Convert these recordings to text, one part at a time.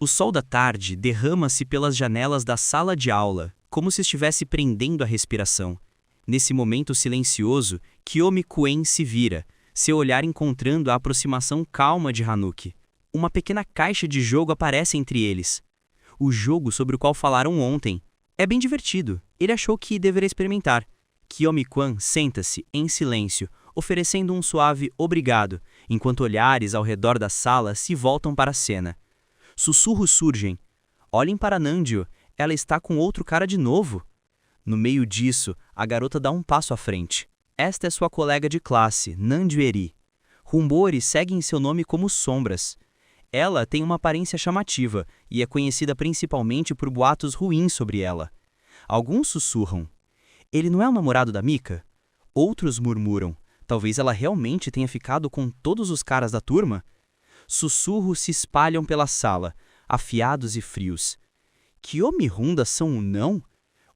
O sol da tarde derrama-se pelas janelas da sala de aula, como se estivesse prendendo a respiração. Nesse momento silencioso, Kyomi-kuen se vira, seu olhar encontrando a aproximação calma de Hanuki. Uma pequena caixa de jogo aparece entre eles. O jogo sobre o qual falaram ontem. É bem divertido. Ele achou que deveria experimentar. Kyomi-kwan senta-se, em silêncio, oferecendo um suave obrigado, enquanto olhares ao redor da sala se voltam para a cena. Sussurros surgem. Olhem para Nandio, ela está com outro cara de novo. No meio disso, a garota dá um passo à frente. Esta é sua colega de classe, Nandio Eri. Rumores seguem seu nome como sombras. Ela tem uma aparência chamativa e é conhecida principalmente por boatos ruins sobre ela. Alguns sussurram. Ele não é o namorado da Mika? Outros murmuram. Talvez ela realmente tenha ficado com todos os caras da turma? Sussurros se espalham pela sala, afiados e frios. Kyomi e Honda são um não?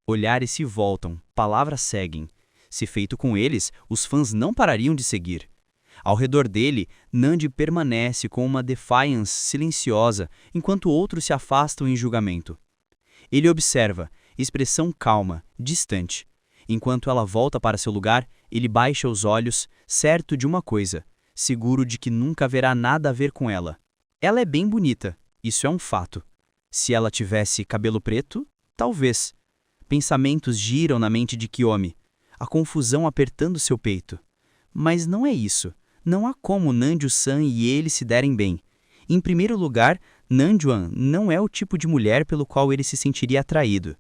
Olhares se voltam, palavras seguem. Se feito com eles, os fãs não parariam de seguir. Ao redor dele, Nandi permanece com uma defiance silenciosa, enquanto outros se afastam em julgamento. Ele observa, expressão calma, distante. Enquanto ela volta para seu lugar, ele baixa os olhos, certo de uma coisa, seguro de que nunca haverá nada a ver com ela. Ela é bem bonita, isso é um fato. Se ela tivesse cabelo preto, talvez. Pensamentos giram na mente de Kyomi, a confusão apertando seu peito. Mas não é isso. Não há como Nandio-san e ele se derem bem. Em primeiro lugar, Nandio-an não é o tipo de mulher pelo qual ele se sentiria atraído.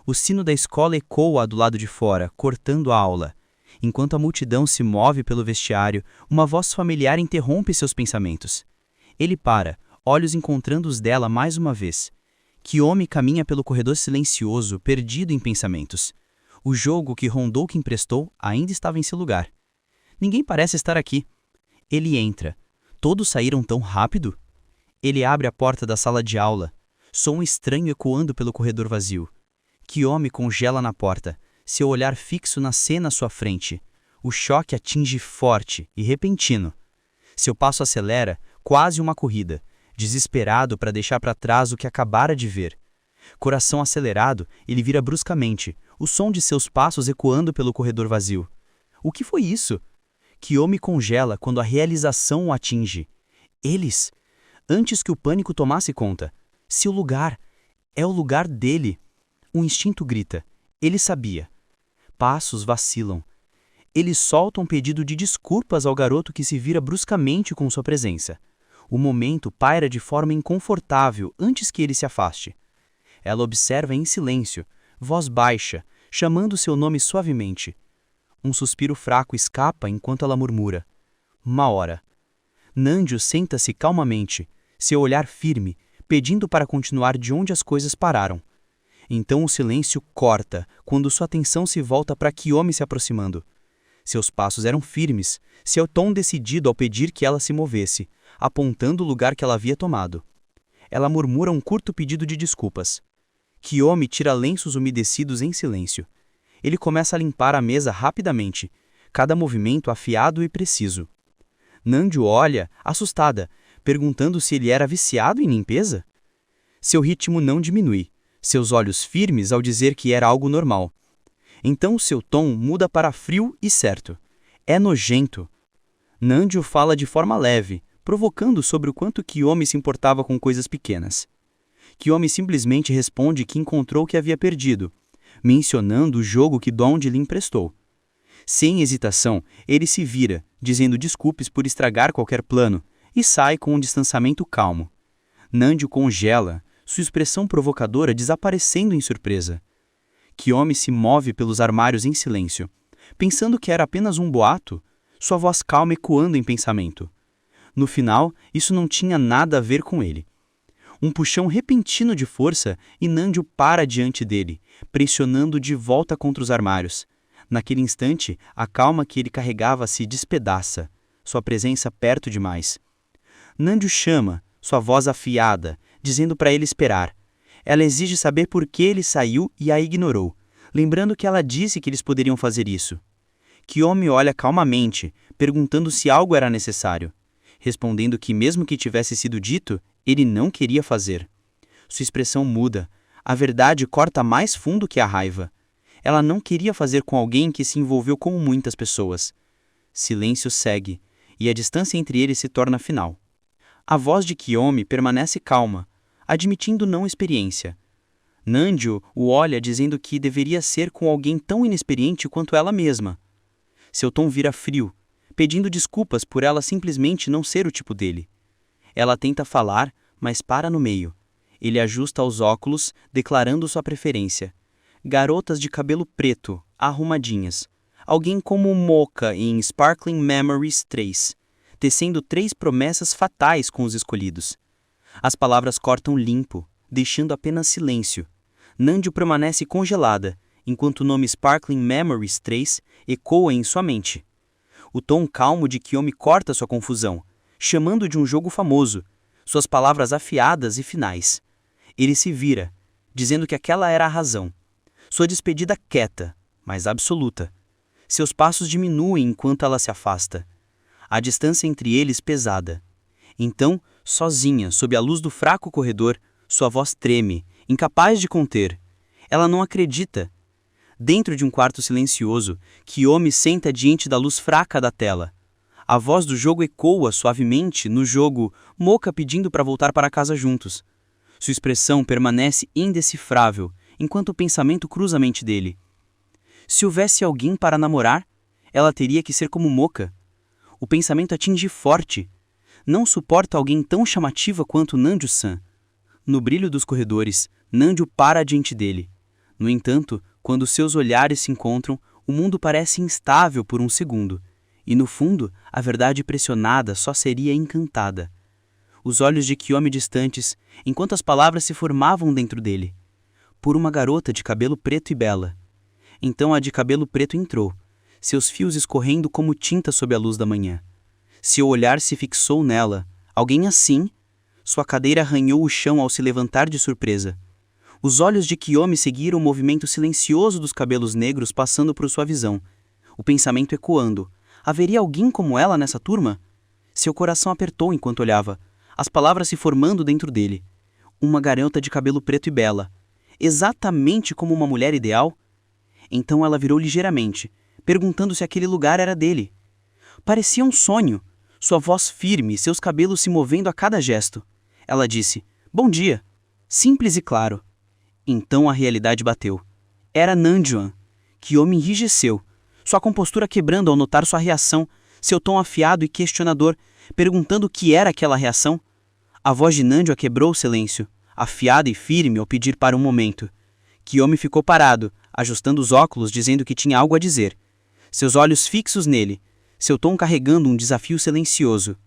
O sino da escola ecoa do lado de fora, cortando a aula. Enquanto a multidão se move pelo vestiário, uma voz familiar interrompe seus pensamentos. Ele para, olhos encontrando os dela mais uma vez. Kyomi caminha pelo corredor silencioso, perdido em pensamentos. O jogo que Hondoki emprestou ainda estava em seu lugar. Ninguém parece estar aqui. Ele entra. Todos saíram tão rápido? Ele abre a porta da sala de aula. Som estranho ecoando pelo corredor vazio. Kyomi congela na porta, seu olhar fixo na cena à sua frente. O choque atinge forte e repentino. Seu passo acelera, quase uma corrida, desesperado para deixar para trás o que acabara de ver. Coração acelerado, ele vira bruscamente, o som de seus passos ecoando pelo corredor vazio. O que foi isso? Kyomi congela quando a realização o atinge. Eles! Antes que o pânico tomasse conta. Seu lugar! É o lugar dele! Um instinto grita. Ele sabia. Passos vacilam. Eles soltam um pedido de desculpas ao garoto que se vira bruscamente com sua presença. O momento paira de forma inconfortável antes que ele se afaste. Ela observa em silêncio, voz baixa, chamando seu nome suavemente. Um suspiro fraco escapa enquanto ela murmura. Uma hora. Nandio senta-se calmamente, seu olhar firme, pedindo para continuar de onde as coisas pararam. Então o silêncio corta, quando sua atenção se volta para Kyomi se aproximando. Seus passos eram firmes, seu tom decidido ao pedir que ela se movesse, apontando o lugar que ela havia tomado. Ela murmura um curto pedido de desculpas. Kyomi tira lenços umedecidos em silêncio. Ele começa a limpar a mesa rapidamente, cada movimento afiado e preciso. Nandio olha, assustada, perguntando se ele era viciado em limpeza. Seu ritmo não diminui, seus olhos firmes ao dizer que era algo normal. Então seu tom muda para frio e certo. É nojento. Nandio fala de forma leve, provocando sobre o quanto Kyomi se importava com coisas pequenas. Kyomi simplesmente responde que encontrou o que havia perdido, mencionando o jogo que Dong lhe emprestou. Sem hesitação, ele se vira, dizendo desculpas por estragar qualquer plano, e sai com um distanciamento calmo. Nandio congela, sua expressão provocadora desaparecendo em surpresa. Kyomi se move pelos armários em silêncio, pensando que era apenas um boato, sua voz calma ecoando em pensamento. No final, isso não tinha nada a ver com ele. Um puxão repentino de força e Nandio para diante dele, pressionando de volta contra os armários. Naquele instante, a calma que ele carregava se despedaça, sua presença perto demais. Nandio chama, sua voz afiada, dizendo para ele esperar. Ela exige saber por que ele saiu e a ignorou, lembrando que ela disse que eles poderiam fazer isso. Kyomi olha calmamente, perguntando se algo era necessário. Respondendo que mesmo que tivesse sido dito, Ele não queria fazer. Sua expressão muda. A verdade corta mais fundo que a raiva. Ela não queria fazer com alguém que se envolveu com muitas pessoas. Silêncio segue, e a distância entre eles se torna final. A voz de Kiyomi permanece calma, admitindo não experiência. Nandio o olha dizendo que deveria ser com alguém tão inexperiente quanto ela mesma. Seu tom vira frio, pedindo desculpas por ela simplesmente não ser o tipo dele. Ela tenta falar, mas para no meio. Ele ajusta os óculos, declarando sua preferência. Garotas de cabelo preto, arrumadinhas. Alguém como Mocha em Sparkling Memories 3, tecendo 3 promessas fatais com os escolhidos. As palavras cortam limpo, deixando apenas silêncio. Nandio permanece congelada, enquanto o nome Sparkling Memories 3 ecoa em sua mente. O tom calmo de Kiyomi corta sua confusão, chamando de um jogo famoso, suas palavras afiadas e finais. Ele se vira, dizendo que aquela era a razão. Sua despedida quieta, mas absoluta. Seus passos diminuem enquanto ela se afasta. A distância entre eles pesada. Então, sozinha, sob a luz do fraco corredor, sua voz treme, incapaz de conter. Ela não acredita. Dentro de um quarto silencioso, Kiyomi senta diante da luz fraca da tela. A voz do jogo ecoa suavemente no jogo, Mocha pedindo para voltar para casa juntos. Sua expressão permanece indecifrável, enquanto o pensamento cruza a mente dele. Se houvesse alguém para namorar, ela teria que ser como Mocha. O pensamento atinge forte. Não suporta alguém tão chamativa quanto Nandio-san. No brilho dos corredores, Nandio para diante dele. No entanto, quando seus olhares se encontram, o mundo parece instável por um segundo. E no fundo, a verdade pressionada só seria encantada. Os olhos de Kiyomi distantes, enquanto as palavras se formavam dentro dele. Por uma garota de cabelo preto e bela. Então a de cabelo preto entrou, seus fios escorrendo como tinta sob a luz da manhã. Seu olhar se fixou nela. Alguém assim? Sua cadeira arranhou o chão ao se levantar de surpresa. Os olhos de Kiyomi seguiram o movimento silencioso dos cabelos negros passando por sua visão. O pensamento ecoando. Haveria alguém como ela nessa turma? Seu coração apertou enquanto olhava, as palavras se formando dentro dele. Uma garota de cabelo preto e bela. Exatamente como uma mulher ideal? Então ela virou ligeiramente, perguntando se aquele lugar era dele. Parecia um sonho, sua voz firme, seus cabelos se movendo a cada gesto. Ela disse, bom dia, simples e claro. Então a realidade bateu. Era Nandio. Kiyomi enrijeceu, sua compostura quebrando ao notar sua reação, seu tom afiado e questionador, perguntando o que era aquela reação. A voz de Nandio quebrou o silêncio, afiada e firme ao pedir para um momento. Kiyomi ficou parado, ajustando os óculos, dizendo que tinha algo a dizer. Seus olhos fixos nele, seu tom carregando um desafio silencioso.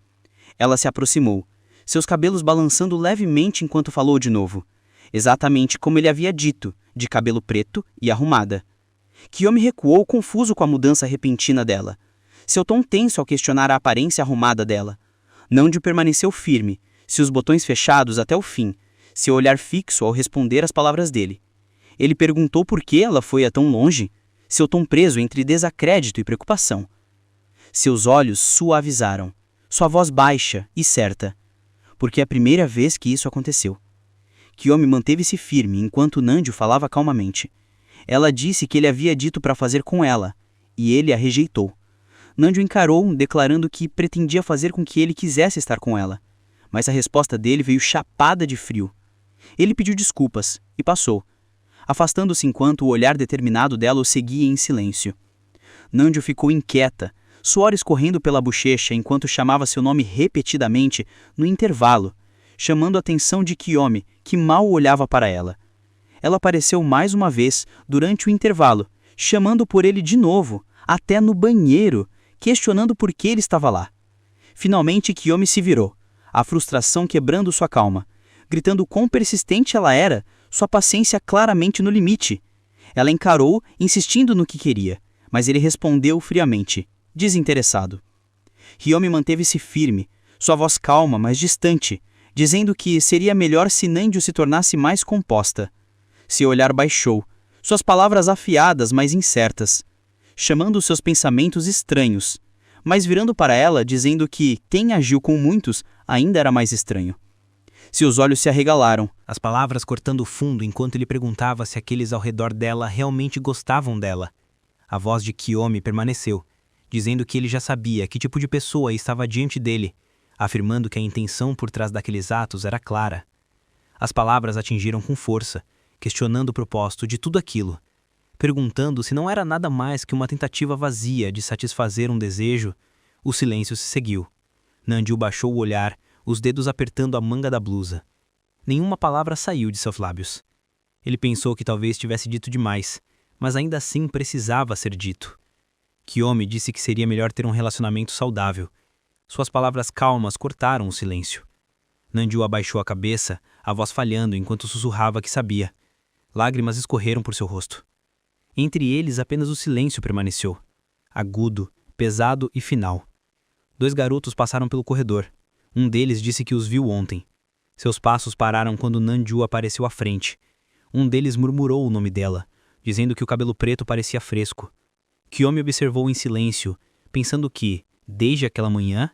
Ela se aproximou, seus cabelos balançando levemente enquanto falou de novo. Exatamente como ele havia dito, de cabelo preto e arrumada. Kiyomi recuou confuso com a mudança repentina dela. Seu tom tenso ao questionar a aparência arrumada dela. Nandio permaneceu firme, seus botões fechados até o fim, seu olhar fixo ao responder às palavras dele. Ele perguntou por que ela foi a tão longe, seu tom preso entre desacrédito e preocupação. Seus olhos suavizaram, sua voz baixa e certa, porque é a primeira vez que isso aconteceu. Kiyomi manteve-se firme enquanto Nandio falava calmamente. Ela disse que ele havia dito para fazer com ela, e ele a rejeitou. Nandio encarou, declarando que pretendia fazer com que ele quisesse estar com ela, mas a resposta dele veio chapada de frio. Ele pediu desculpas e passou, afastando-se enquanto o olhar determinado dela o seguia em silêncio. Nandio ficou inquieta, suor escorrendo pela bochecha enquanto chamava seu nome repetidamente no intervalo, chamando a atenção de Kiyomi, que mal olhava para ela. Ela apareceu mais uma vez durante o intervalo, chamando por ele de novo, até no banheiro, questionando por que ele estava lá. Finalmente Kiyomi se virou, a frustração quebrando sua calma, gritando quão persistente ela era, sua paciência claramente no limite. Ela encarou, insistindo no que queria, mas ele respondeu friamente, desinteressado. Kiyomi manteve-se firme, sua voz calma, mas distante, dizendo que seria melhor se Nandio se tornasse mais composta. Seu olhar baixou, suas palavras afiadas, mas incertas, chamando seus pensamentos estranhos, mas virando para ela, dizendo que quem agiu com muitos ainda era mais estranho. Seus olhos se arregalaram. As palavras cortando fundo enquanto ele perguntava se aqueles ao redor dela realmente gostavam dela. A voz de Kiyomi permaneceu, dizendo que ele já sabia que tipo de pessoa estava diante dele, afirmando que a intenção por trás daqueles atos era clara. As palavras atingiram com força, questionando o propósito de tudo aquilo, perguntando se não era nada mais que uma tentativa vazia de satisfazer um desejo. O silêncio se seguiu. Nandiu baixou o olhar, os dedos apertando a manga da blusa. Nenhuma palavra saiu de seus lábios. Ele pensou que talvez tivesse dito demais, mas ainda assim precisava ser dito. Kiyomi disse que seria melhor ter um relacionamento saudável. Suas palavras calmas cortaram o silêncio. Nandiu abaixou a cabeça, a voz falhando enquanto sussurrava que sabia. Lágrimas escorreram por seu rosto. Entre eles apenas o silêncio permaneceu, agudo, pesado e final. 2 garotos passaram pelo corredor. Um deles disse que os viu ontem. Seus passos pararam quando Nandiu apareceu à frente. Um deles murmurou o nome dela, dizendo que o cabelo preto parecia fresco. Kiyomi observou em silêncio, pensando que, desde aquela manhã,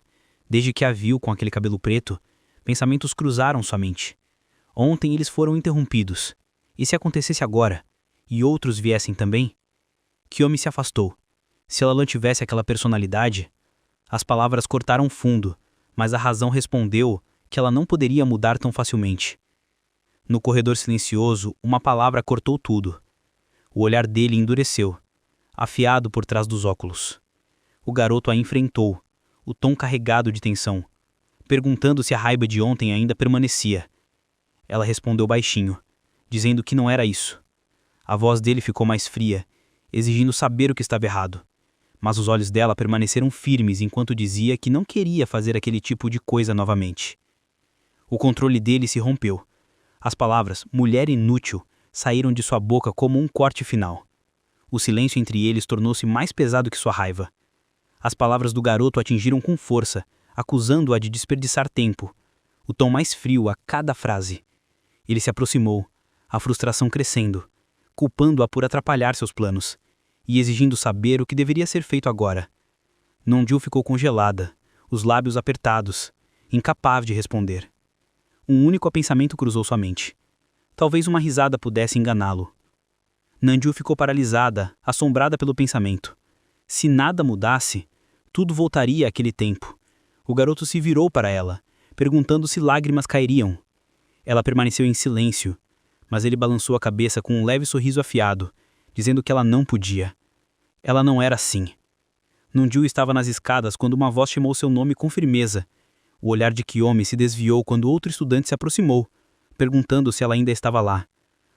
desde que a viu com aquele cabelo preto, pensamentos cruzaram sua mente. Ontem eles foram interrompidos. E se acontecesse agora? E outros viessem também? Kiyomi se afastou. Se ela não tivesse aquela personalidade... As palavras cortaram fundo, mas a razão respondeu que ela não poderia mudar tão facilmente. No corredor silencioso, uma palavra cortou tudo. O olhar dele endureceu, afiado por trás dos óculos. O garoto a enfrentou, o tom carregado de tensão, perguntando se a raiva de ontem ainda permanecia. Ela respondeu baixinho, dizendo que não era isso. A voz dele ficou mais fria, exigindo saber o que estava errado. Mas os olhos dela permaneceram firmes enquanto dizia que não queria fazer aquele tipo de coisa novamente. O controle dele se rompeu. As palavras "mulher inútil" saíram de sua boca como um corte final. O silêncio entre eles tornou-se mais pesado que sua raiva. As palavras do garoto atingiram com força, acusando-a de desperdiçar tempo. O tom mais frio a cada frase. Ele se aproximou, a frustração crescendo, culpando-a por atrapalhar seus planos e exigindo saber o que deveria ser feito agora. Nandiu ficou congelada, os lábios apertados, incapaz de responder. Um único pensamento cruzou sua mente. Talvez uma risada pudesse enganá-lo. Nandiu ficou paralisada, assombrada pelo pensamento. Se nada mudasse, tudo voltaria àquele tempo. O garoto se virou para ela, perguntando se lágrimas cairiam. Ela permaneceu em silêncio, mas ele balançou a cabeça com um leve sorriso afiado, dizendo que ela não podia. Ela não era assim. Nandiu estava nas escadas quando uma voz chamou seu nome com firmeza. O olhar de Kiyomi se desviou quando outro estudante se aproximou, perguntando se ela ainda estava lá.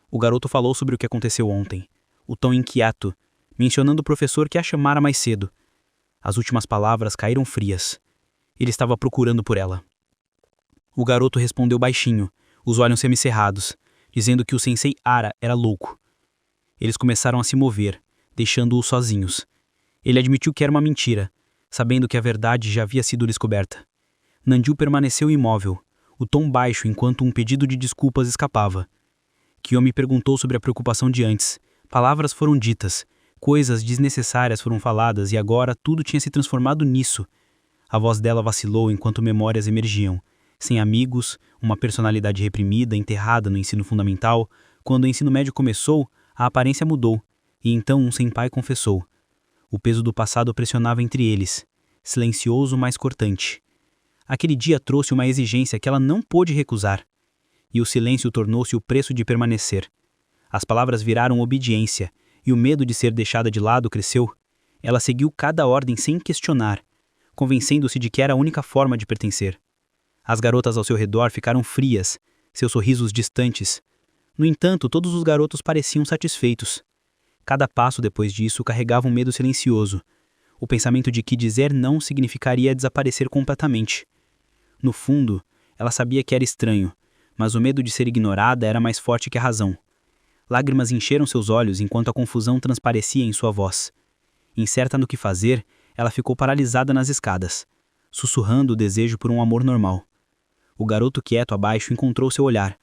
O garoto falou sobre o que aconteceu ontem, o tom inquieto, mencionando o professor que a chamara mais cedo. As últimas palavras caíram frias. Ele estava procurando por ela. O garoto respondeu baixinho, os olhos semicerrados, dizendo que o sensei Ara era louco. Eles começaram a se mover, deixando-o sozinhos. Ele admitiu que era uma mentira, sabendo que a verdade já havia sido descoberta. Nandiu permaneceu imóvel, o tom baixo enquanto um pedido de desculpas escapava. Kiyomi perguntou sobre a preocupação de antes. Palavras foram ditas, coisas desnecessárias foram faladas e agora tudo tinha se transformado nisso. A voz dela vacilou enquanto memórias emergiam. Sem amigos, uma personalidade reprimida, enterrada no ensino fundamental. Quando o ensino médio começou, a aparência mudou, e então um senpai confessou. O peso do passado pressionava entre eles, silencioso mas cortante. Aquele dia trouxe uma exigência que ela não pôde recusar, e o silêncio tornou-se o preço de permanecer. As palavras viraram obediência, e o medo de ser deixada de lado cresceu. Ela seguiu cada ordem sem questionar, convencendo-se de que era a única forma de pertencer. As garotas ao seu redor ficaram frias, seus sorrisos distantes. No entanto, todos os garotos pareciam satisfeitos. Cada passo depois disso carregava um medo silencioso, o pensamento de que dizer não significaria desaparecer completamente. No fundo, ela sabia que era estranho, mas o medo de ser ignorada era mais forte que a razão. Lágrimas encheram seus olhos enquanto a confusão transparecia em sua voz. Incerta no que fazer, ela ficou paralisada nas escadas, sussurrando o desejo por um amor normal. O garoto quieto abaixo encontrou seu olhar,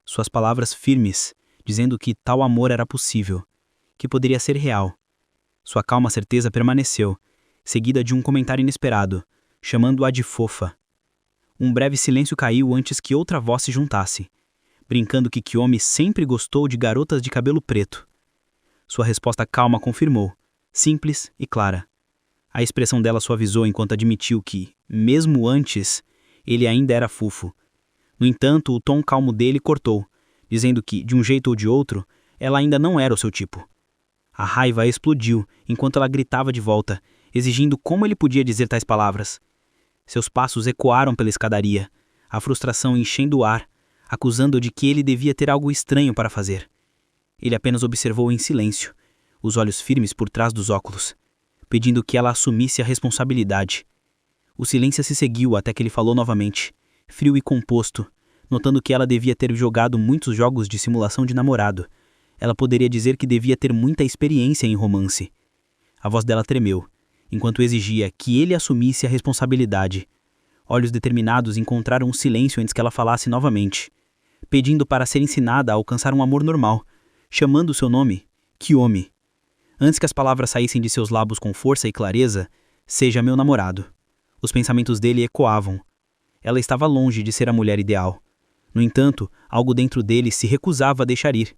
suas palavras firmes, dizendo que tal amor era possível, que poderia ser real. Sua calma certeza permaneceu, seguida de um comentário inesperado, chamando-a de fofa. Um breve silêncio caiu antes que outra voz se juntasse, brincando que Kiyomi sempre gostou de garotas de cabelo preto. Sua resposta calma confirmou, simples e clara. A expressão dela suavizou enquanto admitiu que, mesmo antes, ele ainda era fufo. No entanto, o tom calmo dele cortou, dizendo que, de um jeito ou de outro, ela ainda não era o seu tipo. A raiva explodiu enquanto ela gritava de volta, exigindo como ele podia dizer tais palavras. Seus passos ecoaram pela escadaria, a frustração enchendo o ar, acusando-o de que ele devia ter algo estranho para fazer. Ele apenas observou em silêncio, os olhos firmes por trás dos óculos, pedindo que ela assumisse a responsabilidade. O silêncio se seguiu até que ele falou novamente, frio e composto, notando que ela devia ter jogado muitos jogos de simulação de namorado. Ela poderia dizer que devia ter muita experiência em romance. A voz dela tremeu, enquanto exigia que ele assumisse a responsabilidade. Olhos determinados encontraram um silêncio antes que ela falasse novamente, pedindo para ser ensinada a alcançar um amor normal, chamando seu nome, Kiyomi. Antes que as palavras saíssem de seus lábios com força e clareza, seja meu namorado. Os pensamentos dele ecoavam. Ela estava longe de ser a mulher ideal. No entanto, algo dentro dele se recusava a deixar ir.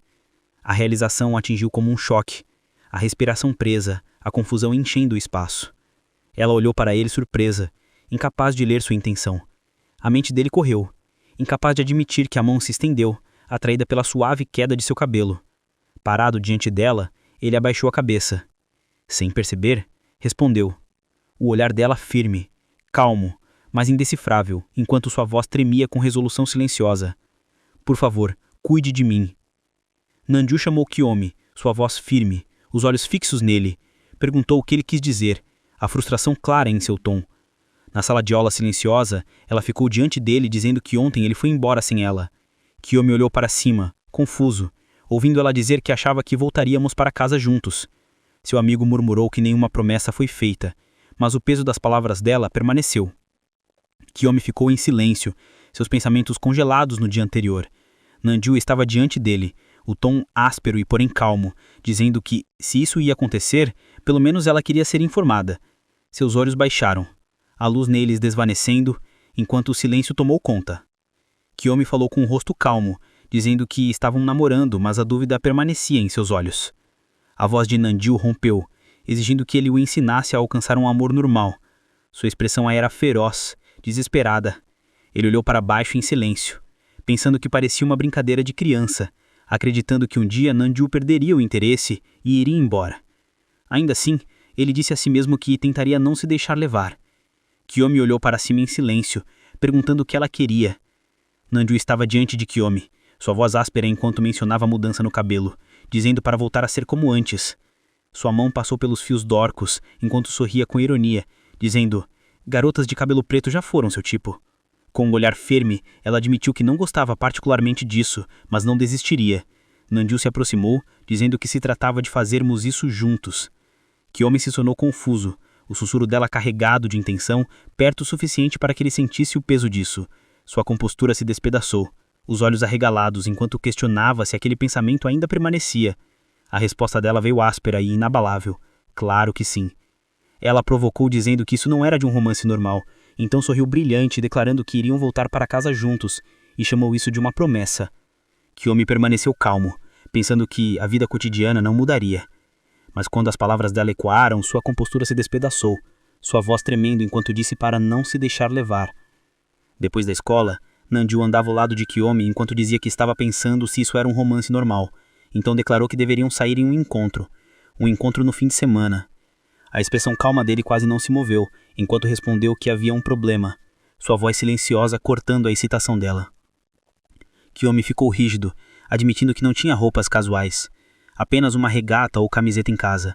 A realização atingiu como um choque. A respiração presa, a confusão enchendo o espaço. Ela olhou para ele surpresa, incapaz de ler sua intenção. A mente dele correu, incapaz de admitir que a mão se estendeu, atraída pela suave queda de seu cabelo. Parado diante dela, ele abaixou a cabeça. Sem perceber, respondeu. O olhar dela firme, calmo, mas indecifrável, enquanto sua voz tremia com resolução silenciosa. Por favor, cuide de mim. Nanju chamou Kiyomi, sua voz firme, os olhos fixos nele. Perguntou o que ele quis dizer, a frustração clara em seu tom. Na sala de aula silenciosa, ela ficou diante dele dizendo que ontem ele foi embora sem ela. Kiyomi olhou para cima, confuso, ouvindo ela dizer que achava que voltaríamos para casa juntos. Seu amigo murmurou que nenhuma promessa foi feita, mas o peso das palavras dela permaneceu. Kiyomi ficou em silêncio, seus pensamentos congelados no dia anterior. Nanju estava diante dele, o tom áspero e porém calmo, dizendo que, se isso ia acontecer, pelo menos ela queria ser informada. Seus olhos baixaram, a luz neles desvanecendo, enquanto o silêncio tomou conta. Kiyomi falou com um rosto calmo, dizendo que estavam namorando, mas a dúvida permanecia em seus olhos. A voz de Nanju rompeu, exigindo que ele o ensinasse a alcançar um amor normal. Sua expressão era feroz, desesperada. Ele olhou para baixo em silêncio, pensando que parecia uma brincadeira de criança, acreditando que um dia Nanju perderia o interesse e iria embora. Ainda assim, ele disse a si mesmo que tentaria não se deixar levar. Kiyomi olhou para cima em silêncio, perguntando o que ela queria. Nanju estava diante de Kiyomi, sua voz áspera enquanto mencionava a mudança no cabelo, dizendo para voltar a ser como antes. Sua mão passou pelos fios dorcos, enquanto sorria com ironia, dizendo: garotas de cabelo preto já foram seu tipo. Com um olhar firme, ela admitiu que não gostava particularmente disso, mas não desistiria. Nanju se aproximou, dizendo que se tratava de fazermos isso juntos. Kiyomi se tornou confuso, o sussurro dela carregado de intenção, perto o suficiente para que ele sentisse o peso disso. Sua compostura se despedaçou, os olhos arregalados enquanto questionava se aquele pensamento ainda permanecia. A resposta dela veio áspera e inabalável. Claro que sim. Ela provocou dizendo que isso não era de um romance normal, então sorriu brilhante, declarando que iriam voltar para casa juntos, e chamou isso de uma promessa. Kiyomi permaneceu calmo, pensando que a vida cotidiana não mudaria. Mas quando as palavras dela ecoaram, sua compostura se despedaçou, sua voz tremendo enquanto disse para não se deixar levar. Depois da escola, Nanju andava ao lado de Kiyomi enquanto dizia que estava pensando se isso era um romance normal, então declarou que deveriam sair em um encontro no fim de semana. A expressão calma dele quase não se moveu, enquanto respondeu que havia um problema, sua voz silenciosa cortando a excitação dela. Kiyomi ficou rígido, admitindo que não tinha roupas casuais, apenas uma regata ou camiseta em casa.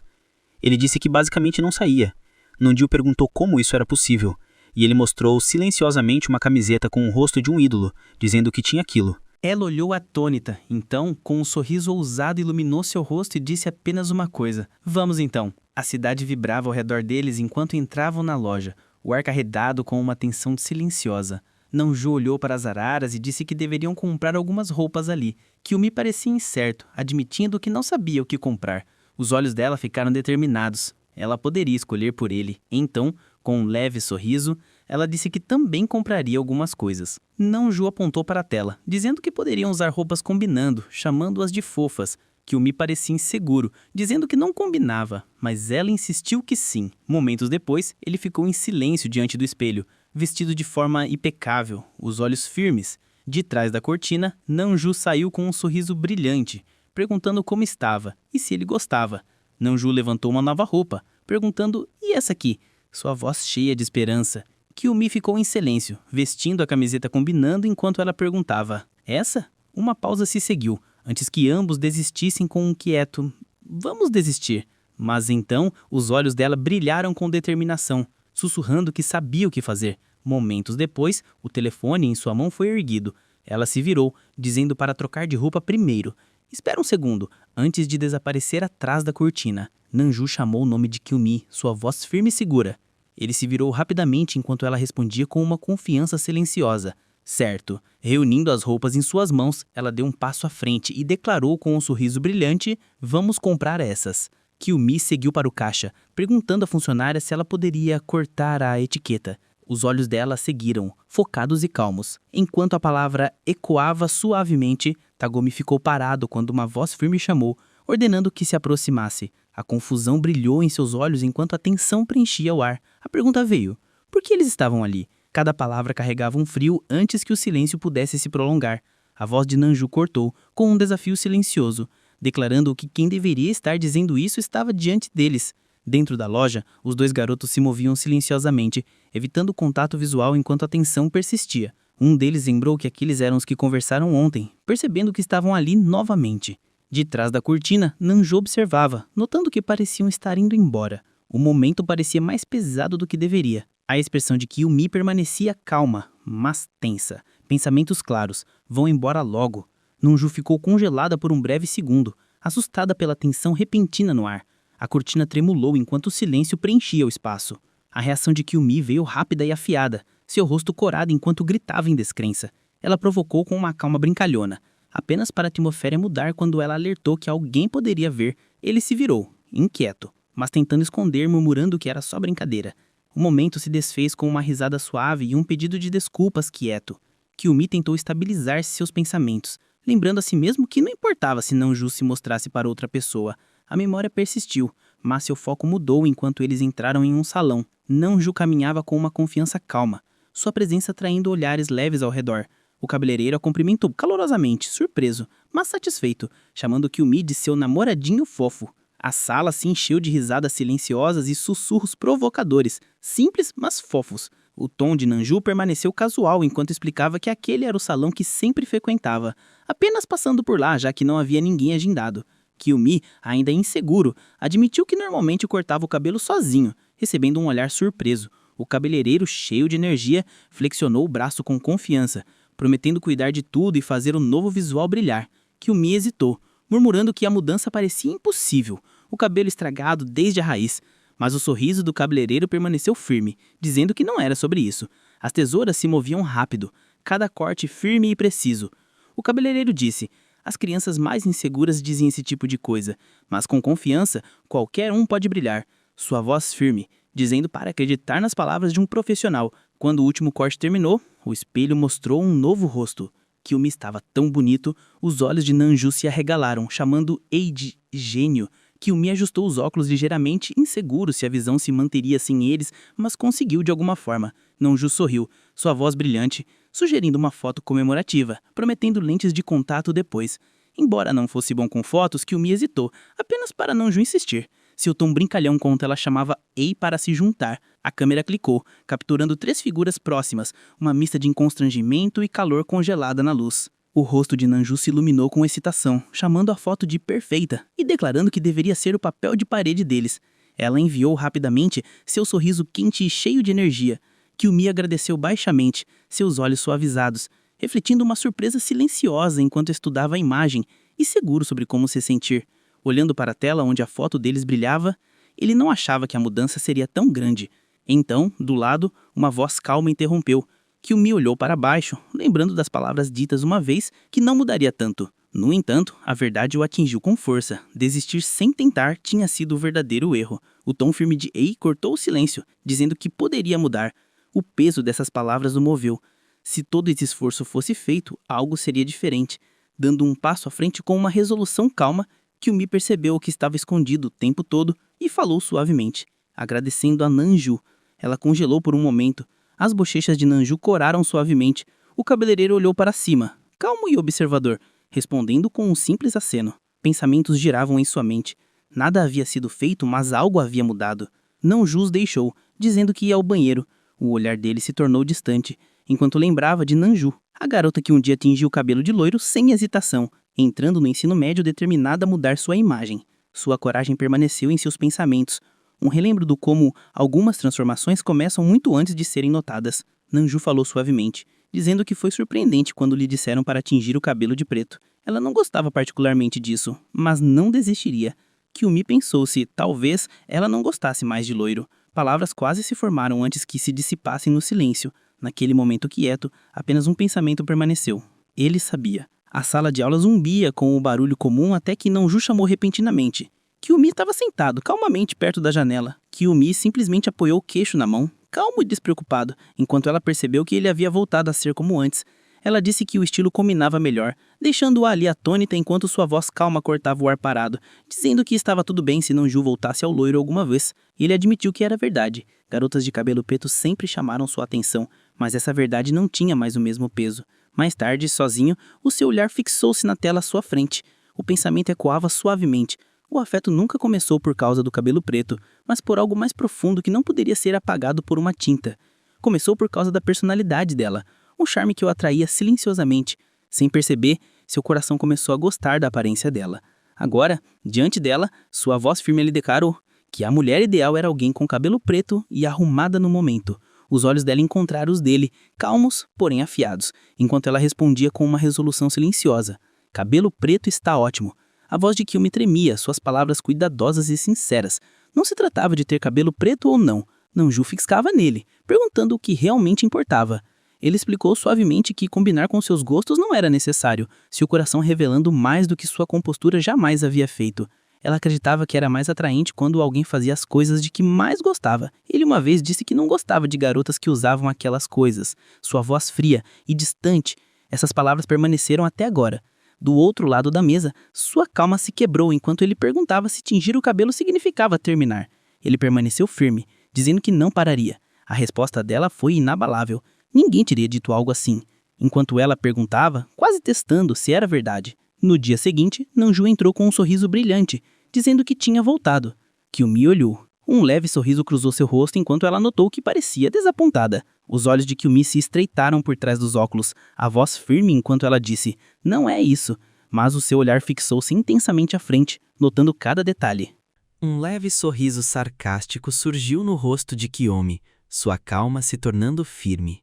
Ele disse que basicamente não saía. Nanju perguntou como isso era possível, e ele mostrou silenciosamente uma camiseta com o rosto de um ídolo, dizendo que tinha aquilo. Ela olhou atônita, então, com um sorriso ousado iluminou seu rosto e disse apenas uma coisa: vamos então. A cidade vibrava ao redor deles enquanto entravam na loja, o ar carregado com uma tensão silenciosa. Nanju olhou para as araras e disse que deveriam comprar algumas roupas ali. Kiyomi parecia incerto, admitindo que não sabia o que comprar. Os olhos dela ficaram determinados. Ela poderia escolher por ele. Então, com um leve sorriso, ela disse que também compraria algumas coisas. Nanju apontou para a tela, dizendo que poderiam usar roupas combinando, chamando-as de fofas. Kyumi parecia inseguro, dizendo que não combinava, mas ela insistiu que sim. Momentos depois, ele ficou em silêncio diante do espelho, vestido de forma impecável, os olhos firmes. De trás da cortina, Nanju saiu com um sorriso brilhante, perguntando como estava e se ele gostava. Nanju levantou uma nova roupa, perguntando: "E essa aqui?" Sua voz cheia de esperança. Kyumi ficou em silêncio, vestindo a camiseta combinando enquanto ela perguntava: "Essa?" Uma pausa se seguiu, antes que ambos desistissem com um quieto: "Vamos desistir." Mas então, os olhos dela brilharam com determinação, sussurrando que sabia o que fazer. Momentos depois, o telefone em sua mão foi erguido. Ela se virou, dizendo para trocar de roupa primeiro. "Espera um segundo." Antes de desaparecer atrás da cortina, Nanju chamou o nome de Kyumi, sua voz firme e segura. Ele se virou rapidamente enquanto ela respondia com uma confiança silenciosa. "Certo." Reunindo as roupas em suas mãos, ela deu um passo à frente e declarou com um sorriso brilhante: "Vamos comprar essas." Kyumi seguiu para o caixa, perguntando à funcionária se ela poderia cortar a etiqueta. Os olhos dela seguiram, focados e calmos. Enquanto a palavra ecoava suavemente, Tagumi ficou parado quando uma voz firme chamou, ordenando que se aproximasse. A confusão brilhou em seus olhos enquanto a tensão preenchia o ar. A pergunta veio: por que eles estavam ali? Cada palavra carregava um frio antes que o silêncio pudesse se prolongar. A voz de Nanju cortou, com um desafio silencioso, declarando que quem deveria estar dizendo isso estava diante deles. Dentro da loja, os dois garotos se moviam silenciosamente, evitando o contato visual enquanto a tensão persistia. Um deles lembrou que aqueles eram os que conversaram ontem, percebendo que estavam ali novamente. De trás da cortina, Nanju observava, notando que pareciam estar indo embora. O momento parecia mais pesado do que deveria. A expressão de Kyumi permanecia calma, mas tensa. Pensamentos claros: "Vão embora logo." Nanju ficou congelada por um breve segundo, assustada pela tensão repentina no ar. A cortina tremulou enquanto o silêncio preenchia o espaço. A reação de Kyumi veio rápida e afiada, seu rosto corado enquanto gritava em descrença. Ela provocou com uma calma brincalhona. Apenas para a atmosfera mudar quando ela alertou que alguém poderia ver, ele se virou, inquieto, mas tentando esconder, murmurando que era só brincadeira. O momento se desfez com uma risada suave e um pedido de desculpas quieto. Kyumi tentou estabilizar seus pensamentos, lembrando a si mesmo que não importava se Nanju se mostrasse para outra pessoa. A memória persistiu, mas seu foco mudou enquanto eles entraram em um salão. Nanju caminhava com uma confiança calma, sua presença atraindo olhares leves ao redor. O cabeleireiro a cumprimentou calorosamente, surpreso, mas satisfeito, chamando Kyumi de seu namoradinho fofo. A sala se encheu de risadas silenciosas e sussurros provocadores, simples, mas fofos. O tom de Nanju permaneceu casual enquanto explicava que aquele era o salão que sempre frequentava, apenas passando por lá já que não havia ninguém agendado. Kyumi, ainda inseguro, admitiu que normalmente cortava o cabelo sozinho, recebendo um olhar surpreso. O cabeleireiro, cheio de energia, flexionou o braço com confiança, prometendo cuidar de tudo e fazer o novo visual brilhar. Kyumi hesitou, murmurando que a mudança parecia impossível, o cabelo estragado desde a raiz. Mas o sorriso do cabeleireiro permaneceu firme, dizendo que não era sobre isso. As tesouras se moviam rápido, cada corte firme e preciso. O cabeleireiro disse: "As crianças mais inseguras dizem esse tipo de coisa, mas com confiança, qualquer um pode brilhar." Sua voz firme, dizendo para acreditar nas palavras de um profissional. Quando o último corte terminou, o espelho mostrou um novo rosto. Kyumi estava tão bonito, os olhos de Nanju se arregalaram, chamando Ei de gênio. Kyumi ajustou os óculos ligeiramente, inseguro se a visão se manteria sem eles, mas conseguiu de alguma forma. Nanju sorriu, sua voz brilhante, sugerindo uma foto comemorativa, prometendo lentes de contato depois. Embora não fosse bom com fotos, Kyumi hesitou, apenas para Nanju insistir. Seu tom brincalhão quando ela chamava Ei para se juntar. A câmera clicou, capturando 3 figuras próximas, uma mista de constrangimento e calor congelada na luz. O rosto de Nanju se iluminou com excitação, chamando a foto de perfeita e declarando que deveria ser o papel de parede deles. Ela enviou rapidamente, seu sorriso quente e cheio de energia. Kyumi agradeceu baixamente, seus olhos suavizados, refletindo uma surpresa silenciosa enquanto estudava a imagem e seguro sobre como se sentir. Olhando para a tela onde a foto deles brilhava, ele não achava que a mudança seria tão grande. Então, do lado, uma voz calma interrompeu. Kyumi olhou para baixo, lembrando das palavras ditas uma vez que não mudaria tanto. No entanto, a verdade o atingiu com força. Desistir sem tentar tinha sido o verdadeiro erro. O tom firme de Ei cortou o silêncio, dizendo que poderia mudar. O peso dessas palavras o moveu. Se todo esse esforço fosse feito, algo seria diferente. Dando um passo à frente com uma resolução calma, Kyumi percebeu o que estava escondido o tempo todo e falou suavemente, agradecendo a Nanju. Ela congelou por um momento. As bochechas de Nanju coraram suavemente. O cabeleireiro olhou para cima, calmo e observador, respondendo com um simples aceno. Pensamentos giravam em sua mente. Nada havia sido feito, mas algo havia mudado. Nanju os deixou, dizendo que ia ao banheiro. O olhar dele se tornou distante, enquanto lembrava de Nanju, a garota que um dia tingiu o cabelo de loiro sem hesitação, entrando no ensino médio determinada a mudar sua imagem. Sua coragem permaneceu em seus pensamentos, um relembro do como algumas transformações começam muito antes de serem notadas. Nanju falou suavemente, dizendo que foi surpreendente quando lhe disseram para tingir o cabelo de preto. Ela não gostava particularmente disso, mas não desistiria. Kyumi pensou se, talvez, ela não gostasse mais de loiro. Palavras quase se formaram antes que se dissipassem no silêncio. Naquele momento quieto, apenas um pensamento permaneceu. Ele sabia. A sala de aula zumbia com o barulho comum até que Nanju chamou repentinamente. Kyumi estava sentado calmamente perto da janela. Kyumi simplesmente apoiou o queixo na mão, calmo e despreocupado, enquanto ela percebeu que ele havia voltado a ser como antes. Ela disse que o estilo combinava melhor, deixando-a ali atônita enquanto sua voz calma cortava o ar parado, dizendo que estava tudo bem se Nanju voltasse ao loiro alguma vez. Ele admitiu que era verdade. Garotas de cabelo preto sempre chamaram sua atenção, mas essa verdade não tinha mais o mesmo peso. Mais tarde, sozinho, o seu olhar fixou-se na tela à sua frente. O pensamento ecoava suavemente. O afeto nunca começou por causa do cabelo preto, mas por algo mais profundo que não poderia ser apagado por uma tinta. Começou por causa da personalidade dela, um charme que o atraía silenciosamente. Sem perceber, seu coração começou a gostar da aparência dela. Agora, diante dela, sua voz firme lhe declarou que a mulher ideal era alguém com cabelo preto e arrumada no momento. Os olhos dela encontraram os dele, calmos, porém afiados, enquanto ela respondia com uma resolução silenciosa. Cabelo preto está ótimo. A voz de Kyumi tremia, suas palavras cuidadosas e sinceras. Não se tratava de ter cabelo preto ou não. Nanju fiscava nele, perguntando o que realmente importava. Ele explicou suavemente que combinar com seus gostos não era necessário, seu coração revelando mais do que sua compostura jamais havia feito. Ela acreditava que era mais atraente quando alguém fazia as coisas de que mais gostava. Ele uma vez disse que não gostava de garotas que usavam aquelas coisas. Sua voz fria e distante. Essas palavras permaneceram até agora. Do outro lado da mesa, sua calma se quebrou enquanto ele perguntava se tingir o cabelo significava terminar. Ele permaneceu firme, dizendo que não pararia. A resposta dela foi inabalável. Ninguém teria dito algo assim. Enquanto ela perguntava, quase testando se era verdade. No dia seguinte, Nanju entrou com um sorriso brilhante, dizendo que tinha voltado. Kyumi olhou. Um leve sorriso cruzou seu rosto enquanto ela notou que parecia desapontada. Os olhos de Kyumi se estreitaram por trás dos óculos, a voz firme enquanto ela disse, não é isso, mas o seu olhar fixou-se intensamente à frente, notando cada detalhe. Um leve sorriso sarcástico surgiu no rosto de Kyumi, sua calma se tornando firme.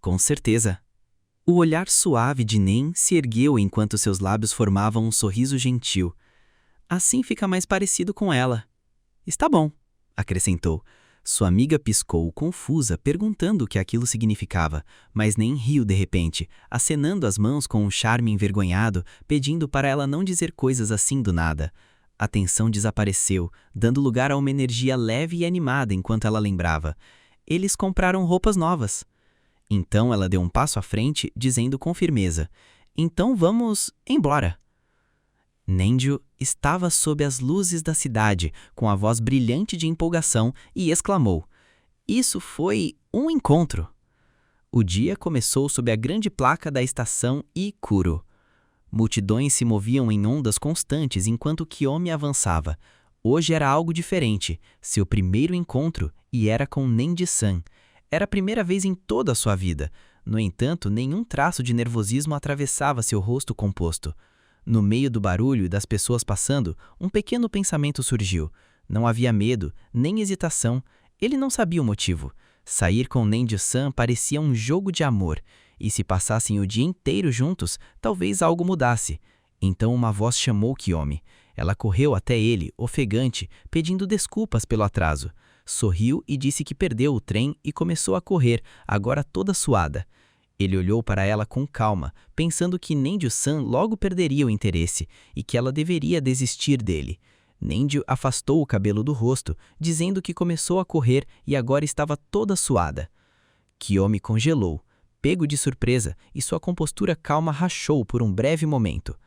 Com certeza. O olhar suave de Nen se ergueu enquanto seus lábios formavam um sorriso gentil. Assim fica mais parecido com ela. Está bom, acrescentou. Sua amiga piscou, confusa, perguntando o que aquilo significava, mas Nen riu de repente, acenando as mãos com um charme envergonhado, pedindo para ela não dizer coisas assim do nada. A tensão desapareceu, dando lugar a uma energia leve e animada enquanto ela lembrava. Eles compraram roupas novas. Então ela deu um passo à frente, dizendo com firmeza, então vamos embora. Nanju estava sob as luzes da cidade, com a voz brilhante de empolgação, e exclamou, isso foi um encontro. O dia começou sob a grande placa da estação Ikuro. Multidões se moviam em ondas constantes enquanto Kyumi avançava. Hoje era algo diferente, seu primeiro encontro, e era com Nendi-san. Era a primeira vez em toda a sua vida. No entanto, nenhum traço de nervosismo atravessava seu rosto composto. No meio do barulho e das pessoas passando, um pequeno pensamento surgiu. Não havia medo, nem hesitação. Ele não sabia o motivo. Sair com Nendi-san parecia um jogo de amor. E se passassem o dia inteiro juntos, talvez algo mudasse. Então uma voz chamou Kyumi. Ela correu até ele, ofegante, pedindo desculpas pelo atraso. Sorriu e disse que perdeu o trem e começou a correr, agora toda suada. Ele olhou para ela com calma, pensando que Nendi-san logo perderia o interesse e que ela deveria desistir dele. Nendi afastou o cabelo do rosto, dizendo que começou a correr e agora estava toda suada. Kiyomi congelou, pego de surpresa, e sua compostura calma rachou por um breve momento.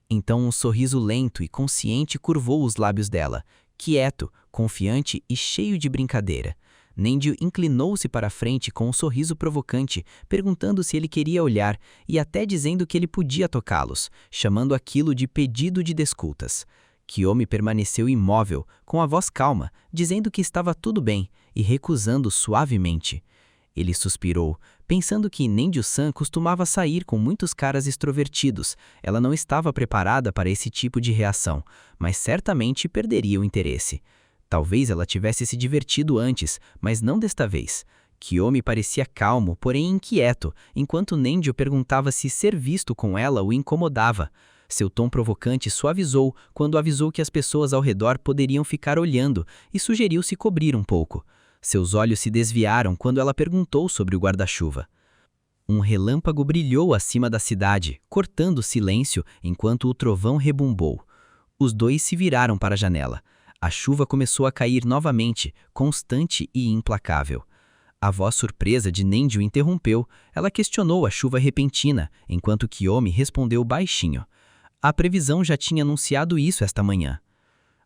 Então um sorriso lento e consciente curvou os lábios dela, quieto, confiante e cheio de brincadeira. Nendio inclinou-se para a frente com um sorriso provocante, perguntando se ele queria olhar e até dizendo que ele podia tocá-los, chamando aquilo de pedido de desculpas. Kiyomi permaneceu imóvel, com a voz calma, dizendo que estava tudo bem e recusando suavemente. Ele suspirou, pensando que Nendio-san costumava sair com muitos caras extrovertidos. Ela não estava preparada para esse tipo de reação, mas certamente perderia o interesse. Talvez ela tivesse se divertido antes, mas não desta vez. Kiyomi parecia calmo, porém inquieto, enquanto Nendio perguntava se ser visto com ela o incomodava. Seu tom provocante suavizou quando avisou que as pessoas ao redor poderiam ficar olhando e sugeriu se cobrir um pouco. Seus olhos se desviaram quando ela perguntou sobre o guarda-chuva. Um relâmpago brilhou acima da cidade, cortando o silêncio enquanto o trovão rebumbou. Os dois se viraram para a janela. A chuva começou a cair novamente, constante e implacável. A voz surpresa de Nendio interrompeu. Ela questionou a chuva repentina, enquanto Kiyomi respondeu baixinho. A previsão já tinha anunciado isso esta manhã.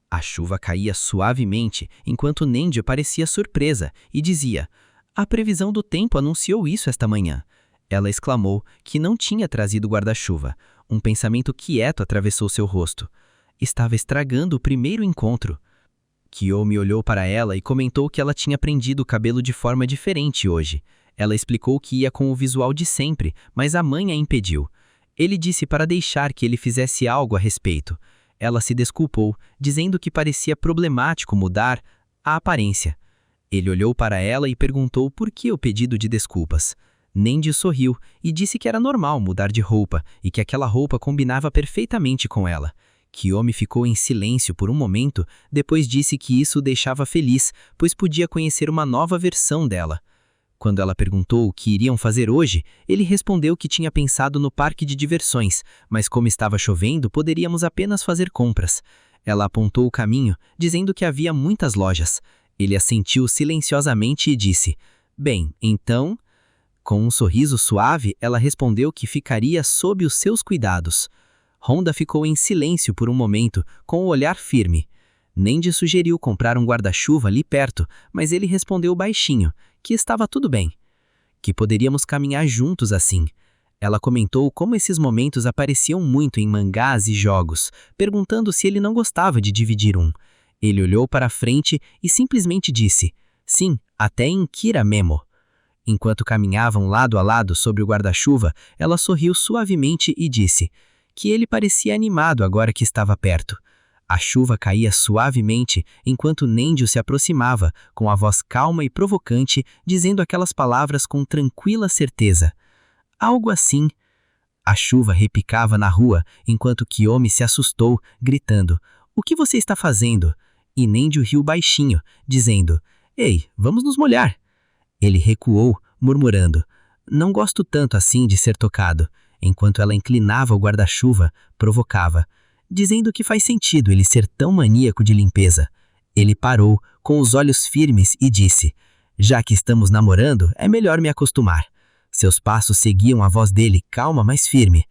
A chuva caía suavemente, enquanto Nendio parecia surpresa e dizia: "A previsão do tempo anunciou isso esta manhã." Ela exclamou que não tinha trazido guarda-chuva. Um pensamento quieto atravessou seu rosto. Estava estragando o primeiro encontro. Kiyomi olhou para ela e comentou que ela tinha prendido o cabelo de forma diferente hoje. Ela explicou que ia com o visual de sempre, mas a mãe a impediu. Ele disse para deixar que ele fizesse algo a respeito. Ela se desculpou, dizendo que parecia problemático mudar a aparência. Ele olhou para ela e perguntou por que o pedido de desculpas. Nendio sorriu e disse que era normal mudar de roupa e que aquela roupa combinava perfeitamente com ela. Kiyomi ficou em silêncio por um momento, depois disse que isso o deixava feliz, pois podia conhecer uma nova versão dela. Quando ela perguntou o que iriam fazer hoje, ele respondeu que tinha pensado no parque de diversões, mas como estava chovendo, poderíamos apenas fazer compras. Ela apontou o caminho, dizendo que havia muitas lojas. Ele assentiu silenciosamente e disse: "Bem, então..." Com um sorriso suave, ela respondeu que ficaria sob os seus cuidados. Honda ficou em silêncio por um momento, com o olhar firme. Nendio sugeriu comprar um guarda-chuva ali perto, mas ele respondeu baixinho, que estava tudo bem. Que poderíamos caminhar juntos assim. Ela comentou como esses momentos apareciam muito em mangás e jogos, perguntando se ele não gostava de dividir um. Ele olhou para a frente e simplesmente disse: "Sim, até em Kira Memo." Enquanto caminhavam lado a lado sobre o guarda-chuva, ela sorriu suavemente e disse que ele parecia animado agora que estava perto. A chuva caía suavemente enquanto Nendio se aproximava, com a voz calma e provocante, dizendo aquelas palavras com tranquila certeza. Algo assim. A chuva repicava na rua, enquanto Kiyomi se assustou, gritando: "O que você está fazendo?" E Nendio riu baixinho, dizendo: "Ei, vamos nos molhar." Ele recuou, murmurando: "Não gosto tanto assim de ser tocado." Enquanto ela inclinava o guarda-chuva, provocava, dizendo que faz sentido ele ser tão maníaco de limpeza. Ele parou, com os olhos firmes, e disse: "Já que estamos namorando, é melhor me acostumar." Seus passos seguiam a voz dele, calma, mas firme.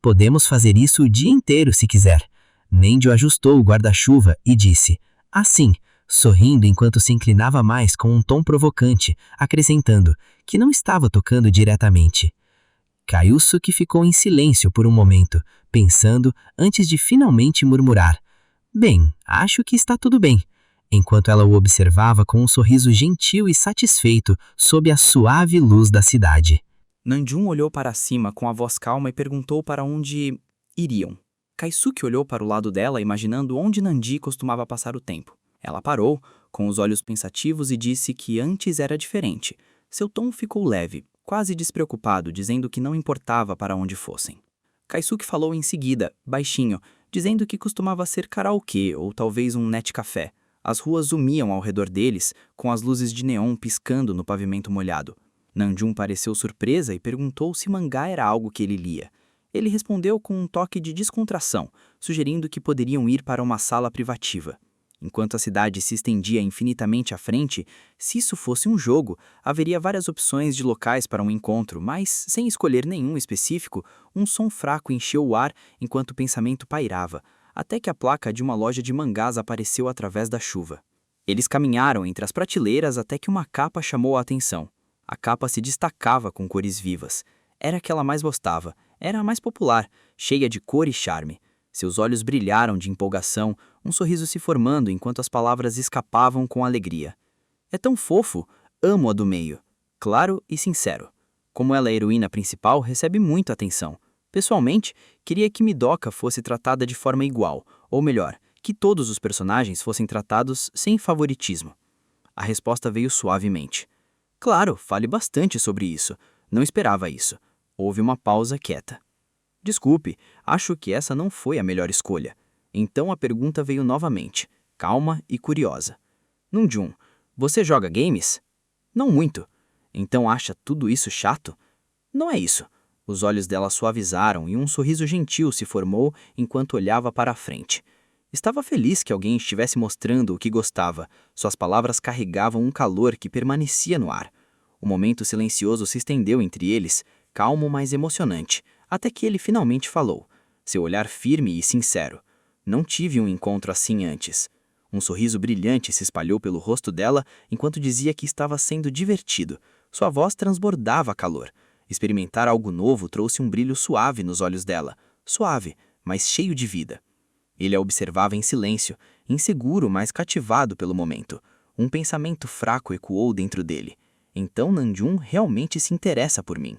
"Podemos fazer isso o dia inteiro, se quiser." Nendio ajustou o guarda-chuva e disse: "Assim," sorrindo enquanto se inclinava mais com um tom provocante, acrescentando que não estava tocando diretamente. Kaiusuke ficou em silêncio por um momento, pensando antes de finalmente murmurar: "Bem, acho que está tudo bem," enquanto ela o observava com um sorriso gentil e satisfeito sob a suave luz da cidade. Nanjun olhou para cima com a voz calma e perguntou para onde iriam. Kaisuke olhou para o lado dela, imaginando onde Nandi costumava passar o tempo. Ela parou, com os olhos pensativos, e disse que antes era diferente. Seu tom ficou leve, quase despreocupado, dizendo que não importava para onde fossem. Kaisuke falou em seguida, baixinho, dizendo que costumava ser karaokê ou talvez um netcafé. As ruas zumiam ao redor deles, com as luzes de neon piscando no pavimento molhado. Nanjun pareceu surpresa e perguntou se mangá era algo que ele lia. Ele respondeu com um toque de descontração, sugerindo que poderiam ir para uma sala privativa. Enquanto a cidade se estendia infinitamente à frente, se isso fosse um jogo, haveria várias opções de locais para um encontro, mas, sem escolher nenhum específico, um som fraco encheu o ar enquanto o pensamento pairava, até que a placa de uma loja de mangás apareceu através da chuva. Eles caminharam entre as prateleiras até que uma capa chamou a atenção. A capa se destacava com cores vivas. Era a que ela mais gostava, era a mais popular, cheia de cor e charme. Seus olhos brilharam de empolgação, um sorriso se formando enquanto as palavras escapavam com alegria. É tão fofo, amo a do meio. Claro e sincero. Como ela é a heroína principal, recebe muita atenção. Pessoalmente, queria que Midoka fosse tratada de forma igual, ou melhor, que todos os personagens fossem tratados sem favoritismo. A resposta veio suavemente. Claro, fale bastante sobre isso. Não esperava isso. Houve uma pausa quieta. Desculpe, acho que essa não foi a melhor escolha. Então a pergunta veio novamente, calma e curiosa. Namjoon, você joga games? Não muito. Então acha tudo isso chato? Não é isso. Os olhos dela suavizaram e um sorriso gentil se formou enquanto olhava para a frente. Estava feliz que alguém estivesse mostrando o que gostava. Suas palavras carregavam um calor que permanecia no ar. O momento silencioso se estendeu entre eles, calmo, mas emocionante, até que ele finalmente falou, seu olhar firme e sincero. Não tive um encontro assim antes. Um sorriso brilhante se espalhou pelo rosto dela enquanto dizia que estava sendo divertido. Sua voz transbordava calor. Experimentar algo novo trouxe um brilho suave nos olhos dela. Suave, mas cheio de vida. Ele a observava em silêncio, inseguro, mas cativado pelo momento. Um pensamento fraco ecoou dentro dele. Então Namjoon realmente se interessa por mim.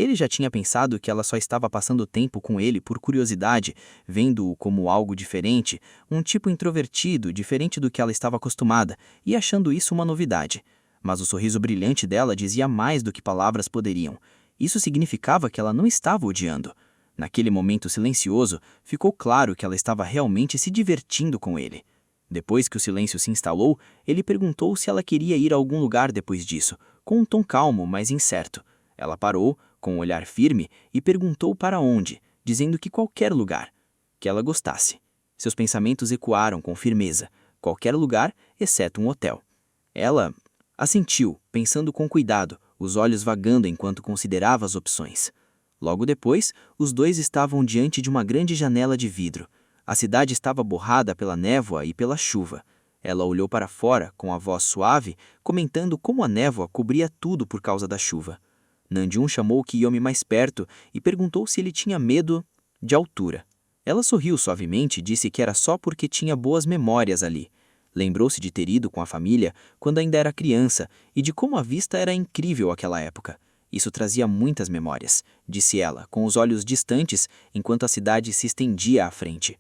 Ele já tinha pensado que ela só estava passando tempo com ele por curiosidade, vendo-o como algo diferente, um tipo introvertido, diferente do que ela estava acostumada, e achando isso uma novidade. Mas o sorriso brilhante dela dizia mais do que palavras poderiam. Isso significava que ela não estava odiando. Naquele momento silencioso, ficou claro que ela estava realmente se divertindo com ele. Depois que o silêncio se instalou, ele perguntou se ela queria ir a algum lugar depois disso, com um tom calmo, mas incerto. Ela parou, com um olhar firme, e perguntou para onde, dizendo que qualquer lugar, que ela gostasse. Seus pensamentos ecoaram com firmeza, qualquer lugar, exceto um hotel. Ela assentiu, pensando com cuidado, os olhos vagando enquanto considerava as opções. Logo depois, os dois estavam diante de uma grande janela de vidro. A cidade estava borrada pela névoa e pela chuva. Ela olhou para fora, com a voz suave, comentando como a névoa cobria tudo por causa da chuva. Namjoon chamou Kiyomi mais perto e perguntou se ele tinha medo de altura. Ela sorriu suavemente e disse que era só porque tinha boas memórias ali. Lembrou-se de ter ido com a família quando ainda era criança e de como a vista era incrível àquela época. Isso trazia muitas memórias, disse ela, com os olhos distantes enquanto a cidade se estendia à frente.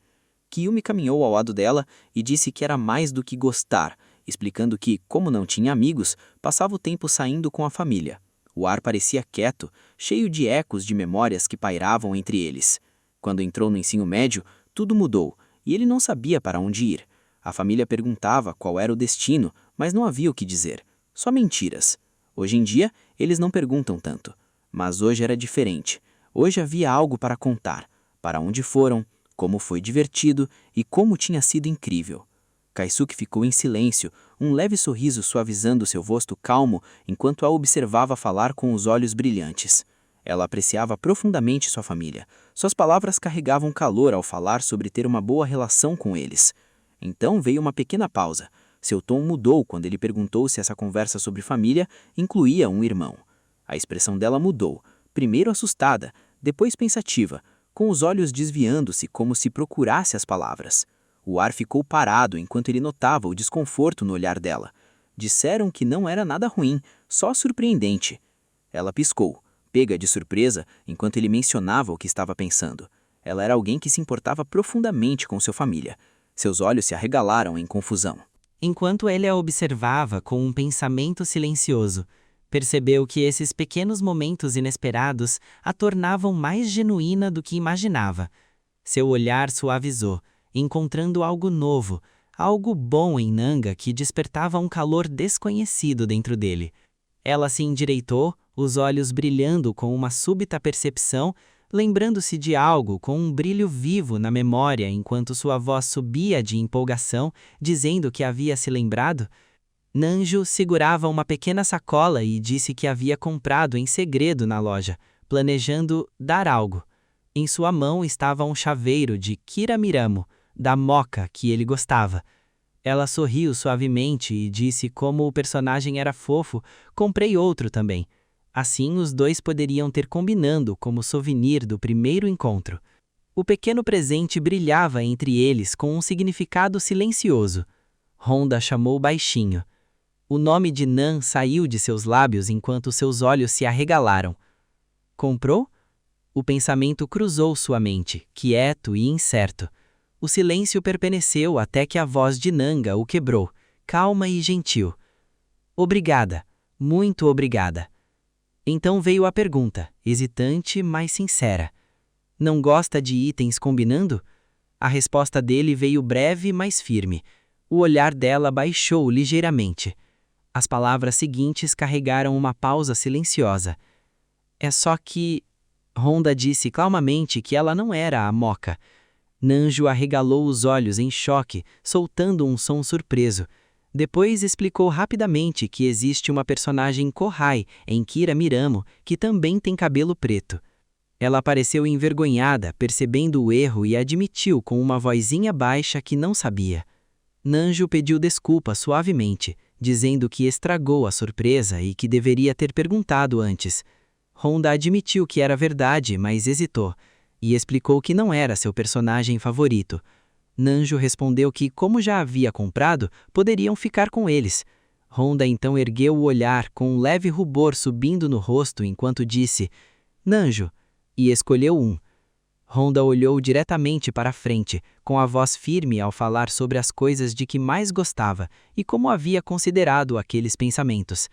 Kiyomi caminhou ao lado dela e disse que era mais do que gostar, explicando que, como não tinha amigos, passava o tempo saindo com a família. O ar parecia quieto, cheio de ecos de memórias que pairavam entre eles. Quando entrou no ensino médio, tudo mudou, e ele não sabia para onde ir. A família perguntava qual era o destino, mas não havia o que dizer. Só mentiras. Hoje em dia, eles não perguntam tanto. Mas hoje era diferente. Hoje havia algo para contar. Para onde foram, como foi divertido e como tinha sido incrível. Kaisuke ficou em silêncio, um leve sorriso suavizando seu rosto calmo enquanto a observava falar com os olhos brilhantes. Ela apreciava profundamente sua família. Suas palavras carregavam calor ao falar sobre ter uma boa relação com eles. Então veio uma pequena pausa. Seu tom mudou quando ele perguntou se essa conversa sobre família incluía um irmão. A expressão dela mudou, primeiro assustada, depois pensativa, com os olhos desviando-se como se procurasse as palavras. O ar ficou parado enquanto ele notava o desconforto no olhar dela. Disseram que não era nada ruim, só surpreendente. Ela piscou, pega de surpresa, enquanto ele mencionava o que estava pensando. Ela era alguém que se importava profundamente com sua família. Seus olhos se arregalaram em confusão. Enquanto ele a observava com um pensamento silencioso, percebeu que esses pequenos momentos inesperados a tornavam mais genuína do que imaginava. Seu olhar suavizou, encontrando algo novo, algo bom em Nanga que despertava um calor desconhecido dentro dele. Ela se endireitou, os olhos brilhando com uma súbita percepção, lembrando-se de algo com um brilho vivo na memória enquanto sua voz subia de empolgação, dizendo que havia se lembrado. Nanjo segurava uma pequena sacola e disse que havia comprado em segredo na loja, planejando dar algo. Em sua mão estava um chaveiro de Kiramiramo, da Moca que ele gostava. Ela sorriu suavemente e disse como o personagem era fofo, comprei outro também. Assim os dois poderiam ter combinando como souvenir do primeiro encontro. O pequeno presente brilhava entre eles com um significado silencioso. Honda chamou baixinho. O nome de Nan saiu de seus lábios enquanto seus olhos se arregalaram. Comprou? O pensamento cruzou sua mente, quieto e incerto. O silêncio permaneceu até que a voz de Nanga o quebrou, calma e gentil. Obrigada, muito obrigada. Então veio a pergunta, hesitante, mas sincera. Não gosta de itens combinando? A resposta dele veio breve, mas firme. O olhar dela baixou ligeiramente. As palavras seguintes carregaram uma pausa silenciosa. É só que... Honda disse calmamente que ela não era a Moca. Nanjo arregalou os olhos em choque, soltando um som surpreso. Depois explicou rapidamente que existe uma personagem Kohai em Kiramiramo que também tem cabelo preto. Ela pareceu envergonhada, percebendo o erro e admitiu com uma vozinha baixa que não sabia. Nanjo pediu desculpa suavemente, dizendo que estragou a surpresa e que deveria ter perguntado antes. Honda admitiu que era verdade, mas hesitou, e explicou que não era seu personagem favorito. Nanjo respondeu que, como já havia comprado, poderiam ficar com eles. Honda então ergueu o olhar com um leve rubor subindo no rosto enquanto disse, Nanjo, e escolheu um. Honda olhou diretamente para a frente, com a voz firme ao falar sobre as coisas de que mais gostava e como havia considerado aqueles pensamentos.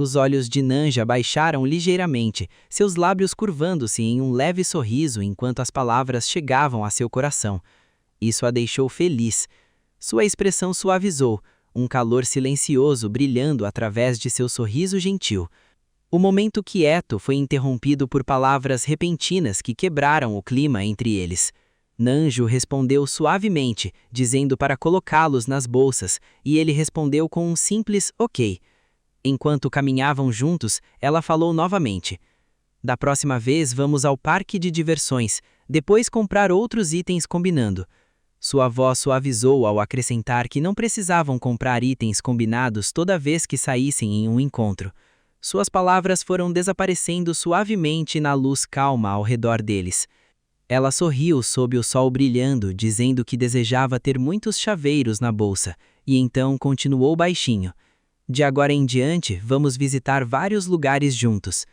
Os olhos de Nanja baixaram ligeiramente, seus lábios curvando-se em um leve sorriso enquanto as palavras chegavam a seu coração. Isso a deixou feliz. Sua expressão suavizou, um calor silencioso brilhando através de seu sorriso gentil. O momento quieto foi interrompido por palavras repentinas que quebraram o clima entre eles. Nanjo respondeu suavemente, dizendo para colocá-los nas bolsas, e ele respondeu com um simples ok. Enquanto caminhavam juntos, ela falou novamente. Da próxima vez vamos ao parque de diversões, depois comprar outros itens combinando. Sua voz suavizou ao acrescentar que não precisavam comprar itens combinados toda vez que saíssem em um encontro. Suas palavras foram desaparecendo suavemente na luz calma ao redor deles. Ela sorriu sob o sol brilhando, dizendo que desejava ter muitos chaveiros na bolsa, e então continuou baixinho. De agora em diante, vamos visitar vários lugares juntos.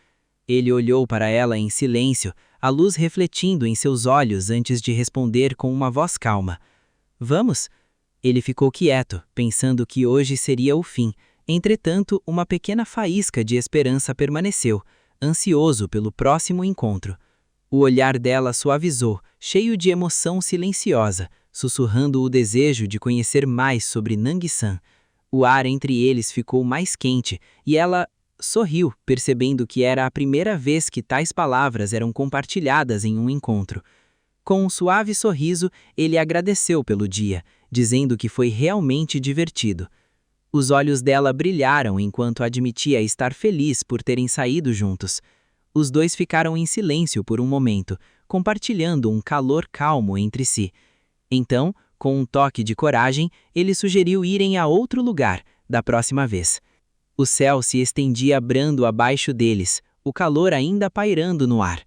Ele olhou para ela em silêncio, a luz refletindo em seus olhos antes de responder com uma voz calma. Vamos? Ele ficou quieto, pensando que hoje seria o fim. Entretanto, uma pequena faísca de esperança permaneceu, ansioso pelo próximo encontro. O olhar dela suavizou, cheio de emoção silenciosa, sussurrando o desejo de conhecer mais sobre Nang-san. O ar entre eles ficou mais quente, e ela sorriu, percebendo que era a primeira vez que tais palavras eram compartilhadas em um encontro. Com um suave sorriso, ele agradeceu pelo dia, dizendo que foi realmente divertido. Os olhos dela brilharam enquanto admitia estar feliz por terem saído juntos. Os dois ficaram em silêncio por um momento, compartilhando um calor calmo entre si. Então, com um toque de coragem, ele sugeriu irem a outro lugar, da próxima vez. O céu se estendia brando abaixo deles, o calor ainda pairando no ar.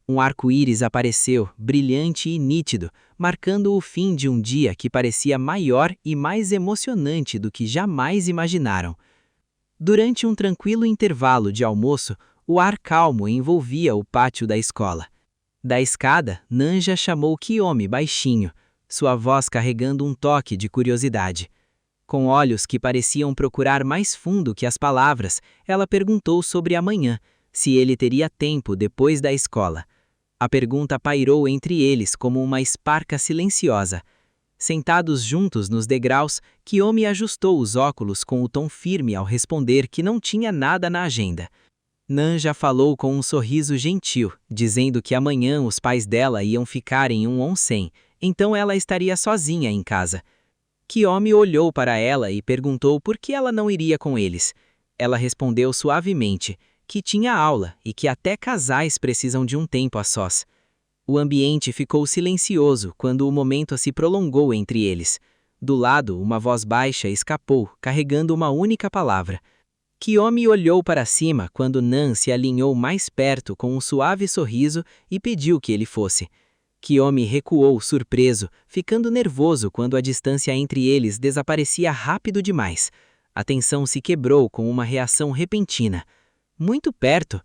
Um arco-íris apareceu, brilhante e nítido, marcando o fim de um dia que parecia maior e mais emocionante do que jamais imaginaram. Durante um tranquilo intervalo de almoço, o ar calmo envolvia o pátio da escola. Da escada, Nanja chamou Kiyomi baixinho, sua voz carregando um toque de curiosidade. Com olhos que pareciam procurar mais fundo que as palavras, ela perguntou sobre amanhã, se ele teria tempo depois da escola. A pergunta pairou entre eles como uma esparca silenciosa. Sentados juntos nos degraus, Kiyomi ajustou os óculos com o tom firme ao responder que não tinha nada na agenda. Nan já falou com um sorriso gentil, dizendo que amanhã os pais dela iam ficar em um onsen, então ela estaria sozinha em casa. Kiyomi olhou para ela e perguntou por que ela não iria com eles. Ela respondeu suavemente que tinha aula e que até casais precisam de um tempo a sós. O ambiente ficou silencioso quando o momento se prolongou entre eles. Do lado, uma voz baixa escapou, carregando uma única palavra. Kiyomi olhou para cima quando Nan se alinhou mais perto com um suave sorriso e pediu que ele fosse. Kiyomi recuou surpreso, ficando nervoso quando a distância entre eles desaparecia rápido demais. A tensão se quebrou com uma reação repentina. Muito perto.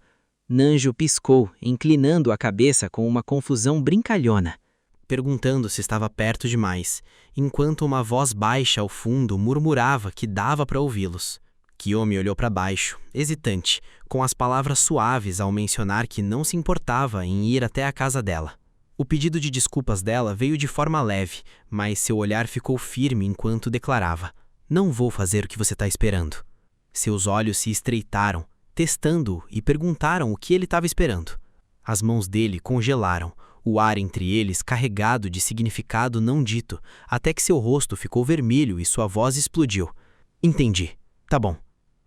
Nanjo piscou, inclinando a cabeça com uma confusão brincalhona. Perguntando se estava perto demais, enquanto uma voz baixa ao fundo murmurava que dava para ouvi-los. Kiyomi olhou para baixo, hesitante, com as palavras suaves ao mencionar que não se importava em ir até a casa dela. O pedido de desculpas dela veio de forma leve, mas seu olhar ficou firme enquanto declarava: "Não vou fazer o que você está esperando." Seus olhos se estreitaram, testando-o, e perguntaram o que ele estava esperando. As mãos dele congelaram, o ar entre eles carregado de significado não dito, até que seu rosto ficou vermelho e sua voz explodiu. "Entendi. Tá bom."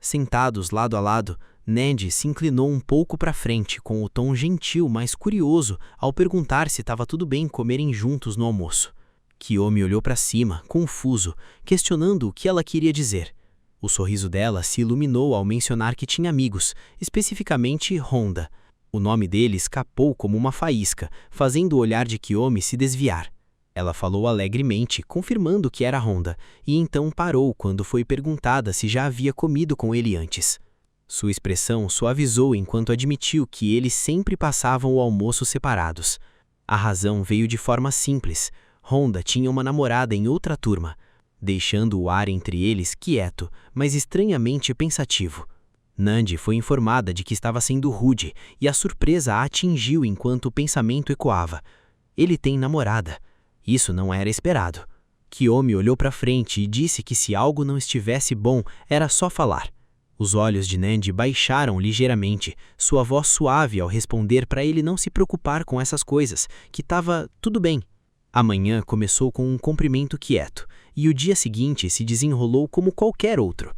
Sentados lado a lado, Ned se inclinou um pouco para frente com o tom gentil, mas curioso, ao perguntar se estava tudo bem comerem juntos no almoço. Kiyomi olhou para cima, confuso, questionando o que ela queria dizer. O sorriso dela se iluminou ao mencionar que tinha amigos, especificamente Honda. O nome dele escapou como uma faísca, fazendo o olhar de Kiyomi se desviar. Ela falou alegremente, confirmando que era Honda, e então parou quando foi perguntada se já havia comido com ele antes. Sua expressão suavizou enquanto admitiu que eles sempre passavam o almoço separados. A razão veio de forma simples. Honda tinha uma namorada em outra turma, deixando o ar entre eles quieto, mas estranhamente pensativo. Nandi foi informada de que estava sendo rude, e a surpresa a atingiu enquanto o pensamento ecoava. Ele tem namorada. Isso não era esperado. Kiyomi olhou para frente e disse que se algo não estivesse bom, era só falar. Os olhos de Nandi baixaram ligeiramente, sua voz suave ao responder para ele não se preocupar com essas coisas, que estava tudo bem. A manhã começou com um cumprimento quieto, e o dia seguinte se desenrolou como qualquer outro.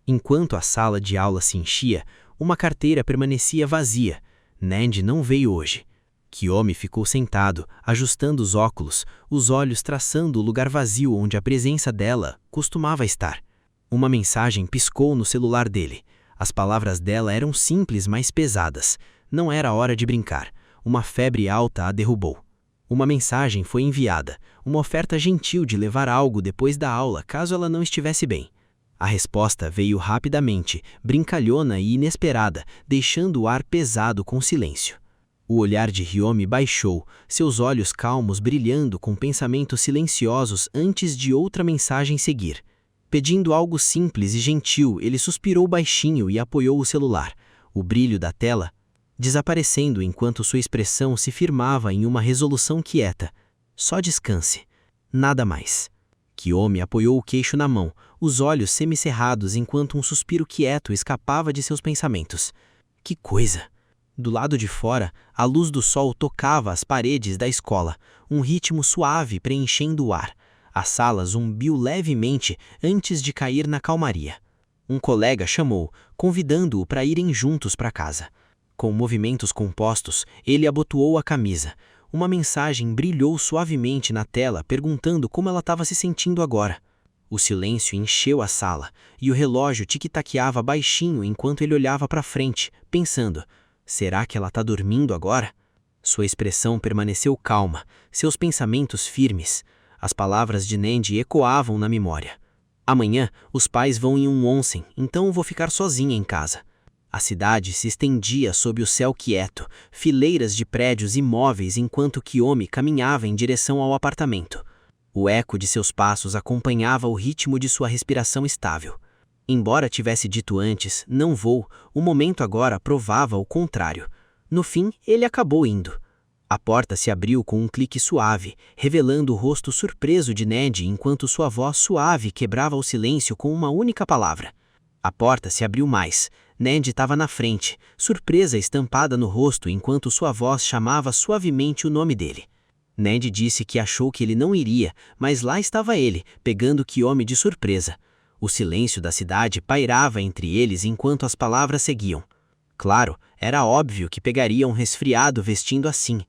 Enquanto a sala de aula se enchia, uma carteira permanecia vazia. Nandi não veio hoje. Kiyomi ficou sentado, ajustando os óculos, os olhos traçando o lugar vazio onde a presença dela costumava estar. Uma mensagem piscou no celular dele. As palavras dela eram simples, mas pesadas. Não era hora de brincar. Uma febre alta a derrubou. Uma mensagem foi enviada, uma oferta gentil de levar algo depois da aula, caso ela não estivesse bem. A resposta veio rapidamente, brincalhona e inesperada, deixando o ar pesado com silêncio. O olhar de Kiyomi baixou, seus olhos calmos brilhando com pensamentos silenciosos antes de outra mensagem seguir. Pedindo algo simples e gentil, ele suspirou baixinho e apoiou o celular. O brilho da tela desaparecendo enquanto sua expressão se firmava em uma resolução quieta. Só descanse. Nada mais. Kiyomi apoiou o queixo na mão, os olhos semicerrados enquanto um suspiro quieto escapava de seus pensamentos. Que coisa! Do lado de fora, a luz do sol tocava as paredes da escola, um ritmo suave preenchendo o ar. A sala zumbiu levemente antes de cair na calmaria. Um colega chamou, convidando-o para irem juntos para casa. Com movimentos compostos, ele abotoou a camisa. Uma mensagem brilhou suavemente na tela perguntando como ela estava se sentindo agora. O silêncio encheu a sala, e o relógio tic-taqueava baixinho enquanto ele olhava para frente, pensando: será que ela está dormindo agora? Sua expressão permaneceu calma, seus pensamentos firmes. As palavras de Nandi ecoavam na memória. Amanhã, os pais vão em um onsen, então vou ficar sozinha em casa. A cidade se estendia sob o céu quieto, fileiras de prédios imóveis enquanto Kiyomi caminhava em direção ao apartamento. O eco de seus passos acompanhava o ritmo de sua respiração estável. Embora tivesse dito antes, não vou, o momento agora provava o contrário. No fim, ele acabou indo. A porta se abriu com um clique suave, revelando o rosto surpreso de Ned enquanto sua voz suave quebrava o silêncio com uma única palavra. A porta se abriu mais. Ned estava na frente, surpresa estampada no rosto enquanto sua voz chamava suavemente o nome dele. Ned disse que achou que ele não iria, mas lá estava ele, pegando Kiyomi de surpresa. O silêncio da cidade pairava entre eles enquanto as palavras seguiam. Claro, era óbvio que pegaria um resfriado vestindo assim.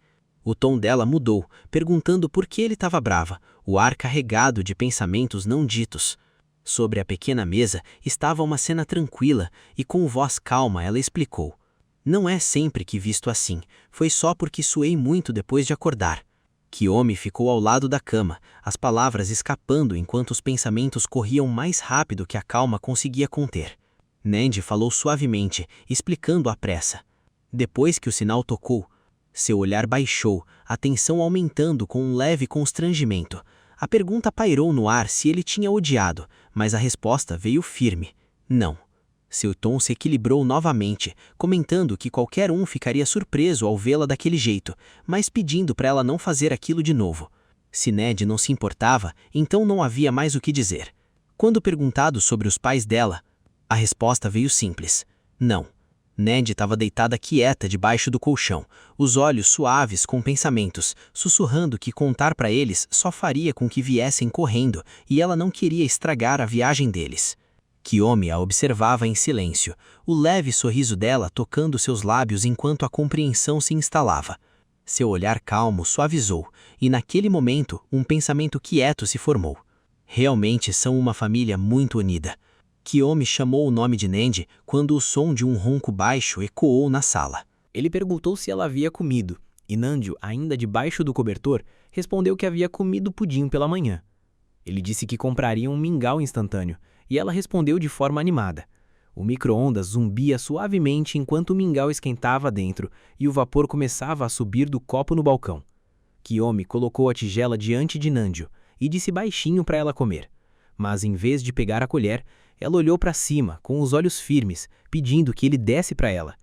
O tom dela mudou, perguntando por que ele estava brava, o ar carregado de pensamentos não ditos. Sobre a pequena mesa estava uma cena tranquila e com voz calma ela explicou. Não é sempre que visto assim, foi só porque suei muito depois de acordar. Kiyomi ficou ao lado da cama, as palavras escapando enquanto os pensamentos corriam mais rápido que a calma conseguia conter. Ned falou suavemente, explicando à pressa. Depois que o sinal tocou, seu olhar baixou, a tensão aumentando com um leve constrangimento. A pergunta pairou no ar se ele tinha odiado, mas a resposta veio firme. Não. Seu tom se equilibrou novamente, comentando que qualquer um ficaria surpreso ao vê-la daquele jeito, mas pedindo para ela não fazer aquilo de novo. Se Ned não se importava, então não havia mais o que dizer. Quando perguntado sobre os pais dela, a resposta veio simples. Não. Ned estava deitada quieta debaixo do colchão, os olhos suaves com pensamentos, sussurrando que contar para eles só faria com que viessem correndo e ela não queria estragar a viagem deles. Kiyomi a observava em silêncio, o leve sorriso dela tocando seus lábios enquanto a compreensão se instalava. Seu olhar calmo suavizou, e naquele momento um pensamento quieto se formou. Realmente são uma família muito unida. Kiyomi chamou o nome de Ned quando o som de um ronco baixo ecoou na sala. Ele perguntou se ela havia comido, e Nandio, ainda debaixo do cobertor, respondeu que havia comido pudim pela manhã. Ele disse que compraria um mingau instantâneo, e ela respondeu de forma animada. O micro-ondas zumbia suavemente enquanto o mingau esquentava dentro e o vapor começava a subir do copo no balcão. Kiyomi colocou a tigela diante de Nandio e disse baixinho para ela comer. Mas em vez de pegar a colher, ela olhou para cima, com os olhos firmes, pedindo que ele desse para ela.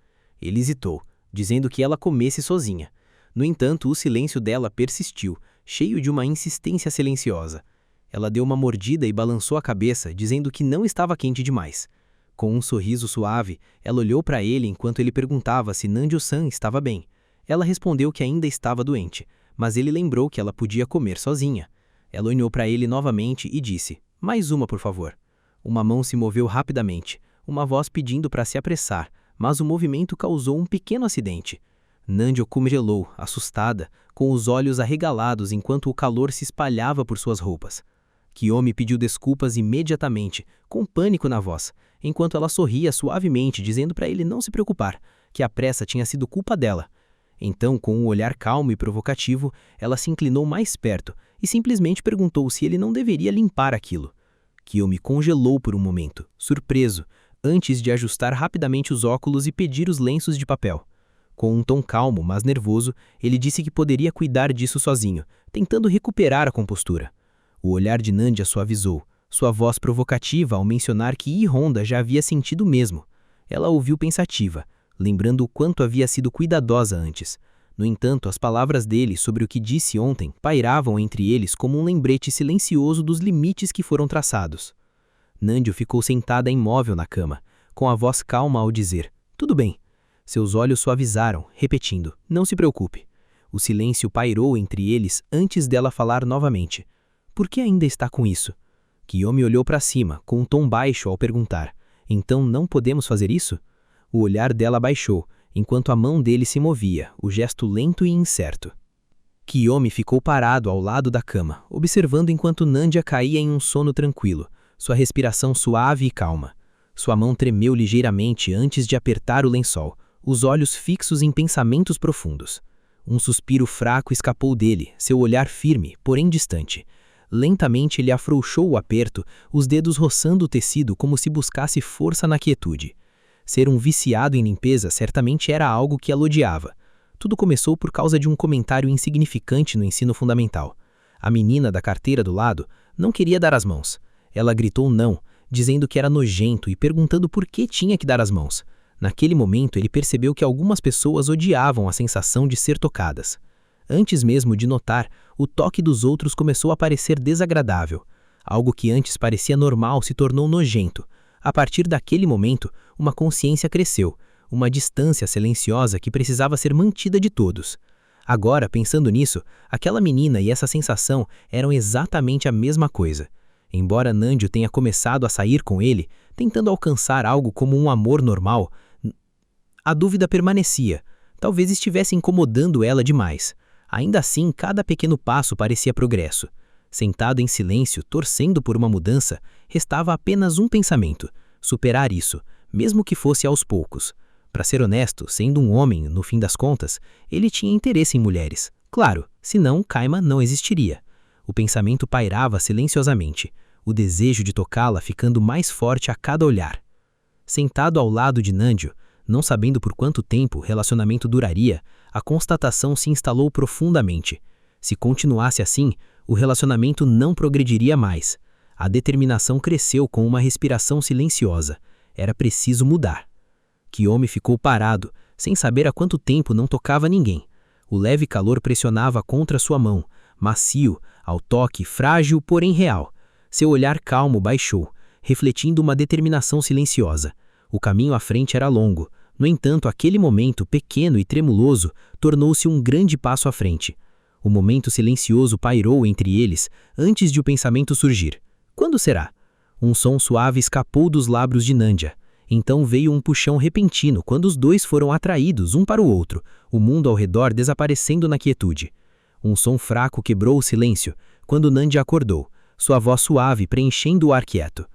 Ele hesitou, dizendo que ela comesse sozinha. No entanto, o silêncio dela persistiu, cheio de uma insistência silenciosa. Ela deu uma mordida e balançou a cabeça, dizendo que não estava quente demais. Com um sorriso suave, ela olhou para ele enquanto ele perguntava se Nandio-san estava bem. Ela respondeu que ainda estava doente, mas ele lembrou que ela podia comer sozinha. Ela olhou para ele novamente e disse, mais uma, por favor. Uma mão se moveu rapidamente, uma voz pedindo para se apressar, mas o movimento causou um pequeno acidente. Nandio congelou, assustada, com os olhos arregalados enquanto o calor se espalhava por suas roupas. Kiyomi pediu desculpas imediatamente, com pânico na voz, enquanto ela sorria suavemente, dizendo para ele não se preocupar, que a pressa tinha sido culpa dela. Então, com um olhar calmo e provocativo, ela se inclinou mais perto e simplesmente perguntou se ele não deveria limpar aquilo. Kiyomi congelou por um momento, surpreso, antes de ajustar rapidamente os óculos e pedir os lenços de papel. Com um tom calmo, mas nervoso, ele disse que poderia cuidar disso sozinho, tentando recuperar a compostura. O olhar de Nandia suavizou, sua voz provocativa ao mencionar que Honda já havia sentido o mesmo. Ela ouviu pensativa, lembrando o quanto havia sido cuidadosa antes. No entanto, as palavras dele sobre o que disse ontem pairavam entre eles como um lembrete silencioso dos limites que foram traçados. Nandio ficou sentada imóvel na cama, com a voz calma ao dizer, tudo bem. Seus olhos suavizaram, repetindo, não se preocupe. O silêncio pairou entre eles antes dela falar novamente. Por que ainda está com isso? Kiyomi olhou para cima, com um tom baixo ao perguntar, então não podemos fazer isso? O olhar dela baixou, enquanto a mão dele se movia, o gesto lento e incerto. Kiyomi ficou parado ao lado da cama, observando enquanto Nandia caía em um sono tranquilo, sua respiração suave e calma. Sua mão tremeu ligeiramente antes de apertar o lençol, os olhos fixos em pensamentos profundos. Um suspiro fraco escapou dele, seu olhar firme, porém distante. Lentamente ele afrouxou o aperto, os dedos roçando o tecido como se buscasse força na quietude. Ser um viciado em limpeza certamente era algo que ela odiava. Tudo começou por causa de um comentário insignificante no ensino fundamental. A menina da carteira do lado não queria dar as mãos. Ela gritou não, dizendo que era nojento e perguntando por que tinha que dar as mãos. Naquele momento ele percebeu que algumas pessoas odiavam a sensação de ser tocadas. Antes mesmo de notar, o toque dos outros começou a parecer desagradável. Algo que antes parecia normal se tornou nojento. A partir daquele momento, uma consciência cresceu, uma distância silenciosa que precisava ser mantida de todos. Agora, pensando nisso, aquela menina e essa sensação eram exatamente a mesma coisa. Embora Nandio tenha começado a sair com ele, tentando alcançar algo como um amor normal, a dúvida permanecia. Talvez estivesse incomodando ela demais. Ainda assim, cada pequeno passo parecia progresso. Sentado em silêncio, torcendo por uma mudança, restava apenas um pensamento: superar isso, mesmo que fosse aos poucos. Para ser honesto, sendo um homem, no fim das contas, ele tinha interesse em mulheres. Claro, senão Kaima não existiria. O pensamento pairava silenciosamente, o desejo de tocá-la ficando mais forte a cada olhar. Sentado ao lado de Nandio, não sabendo por quanto tempo o relacionamento duraria, a constatação se instalou profundamente. Se continuasse assim, o relacionamento não progrediria mais. A determinação cresceu com uma respiração silenciosa. Era preciso mudar. Kiyomi ficou parado, sem saber há quanto tempo não tocava ninguém. O leve calor pressionava contra sua mão, macio, ao toque frágil, porém real. Seu olhar calmo baixou, refletindo uma determinação silenciosa. O caminho à frente era longo. No entanto, aquele momento, pequeno e tremuloso, tornou-se um grande passo à frente. O momento silencioso pairou entre eles, antes de o pensamento surgir. Quando será? Um som suave escapou dos lábios de Nandia. Então veio um puxão repentino quando os dois foram atraídos um para o outro, o mundo ao redor desaparecendo na quietude. Um som fraco quebrou o silêncio, quando Nandia acordou, sua voz suave preenchendo o ar quieto.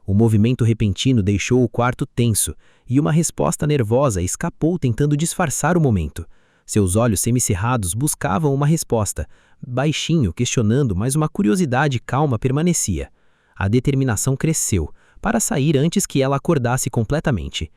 O movimento repentino deixou o quarto tenso, e uma resposta nervosa escapou tentando disfarçar o momento. Seus olhos semicerrados buscavam uma resposta, baixinho, questionando, mas uma curiosidade calma permanecia. A determinação cresceu, para sair antes que ela acordasse completamente.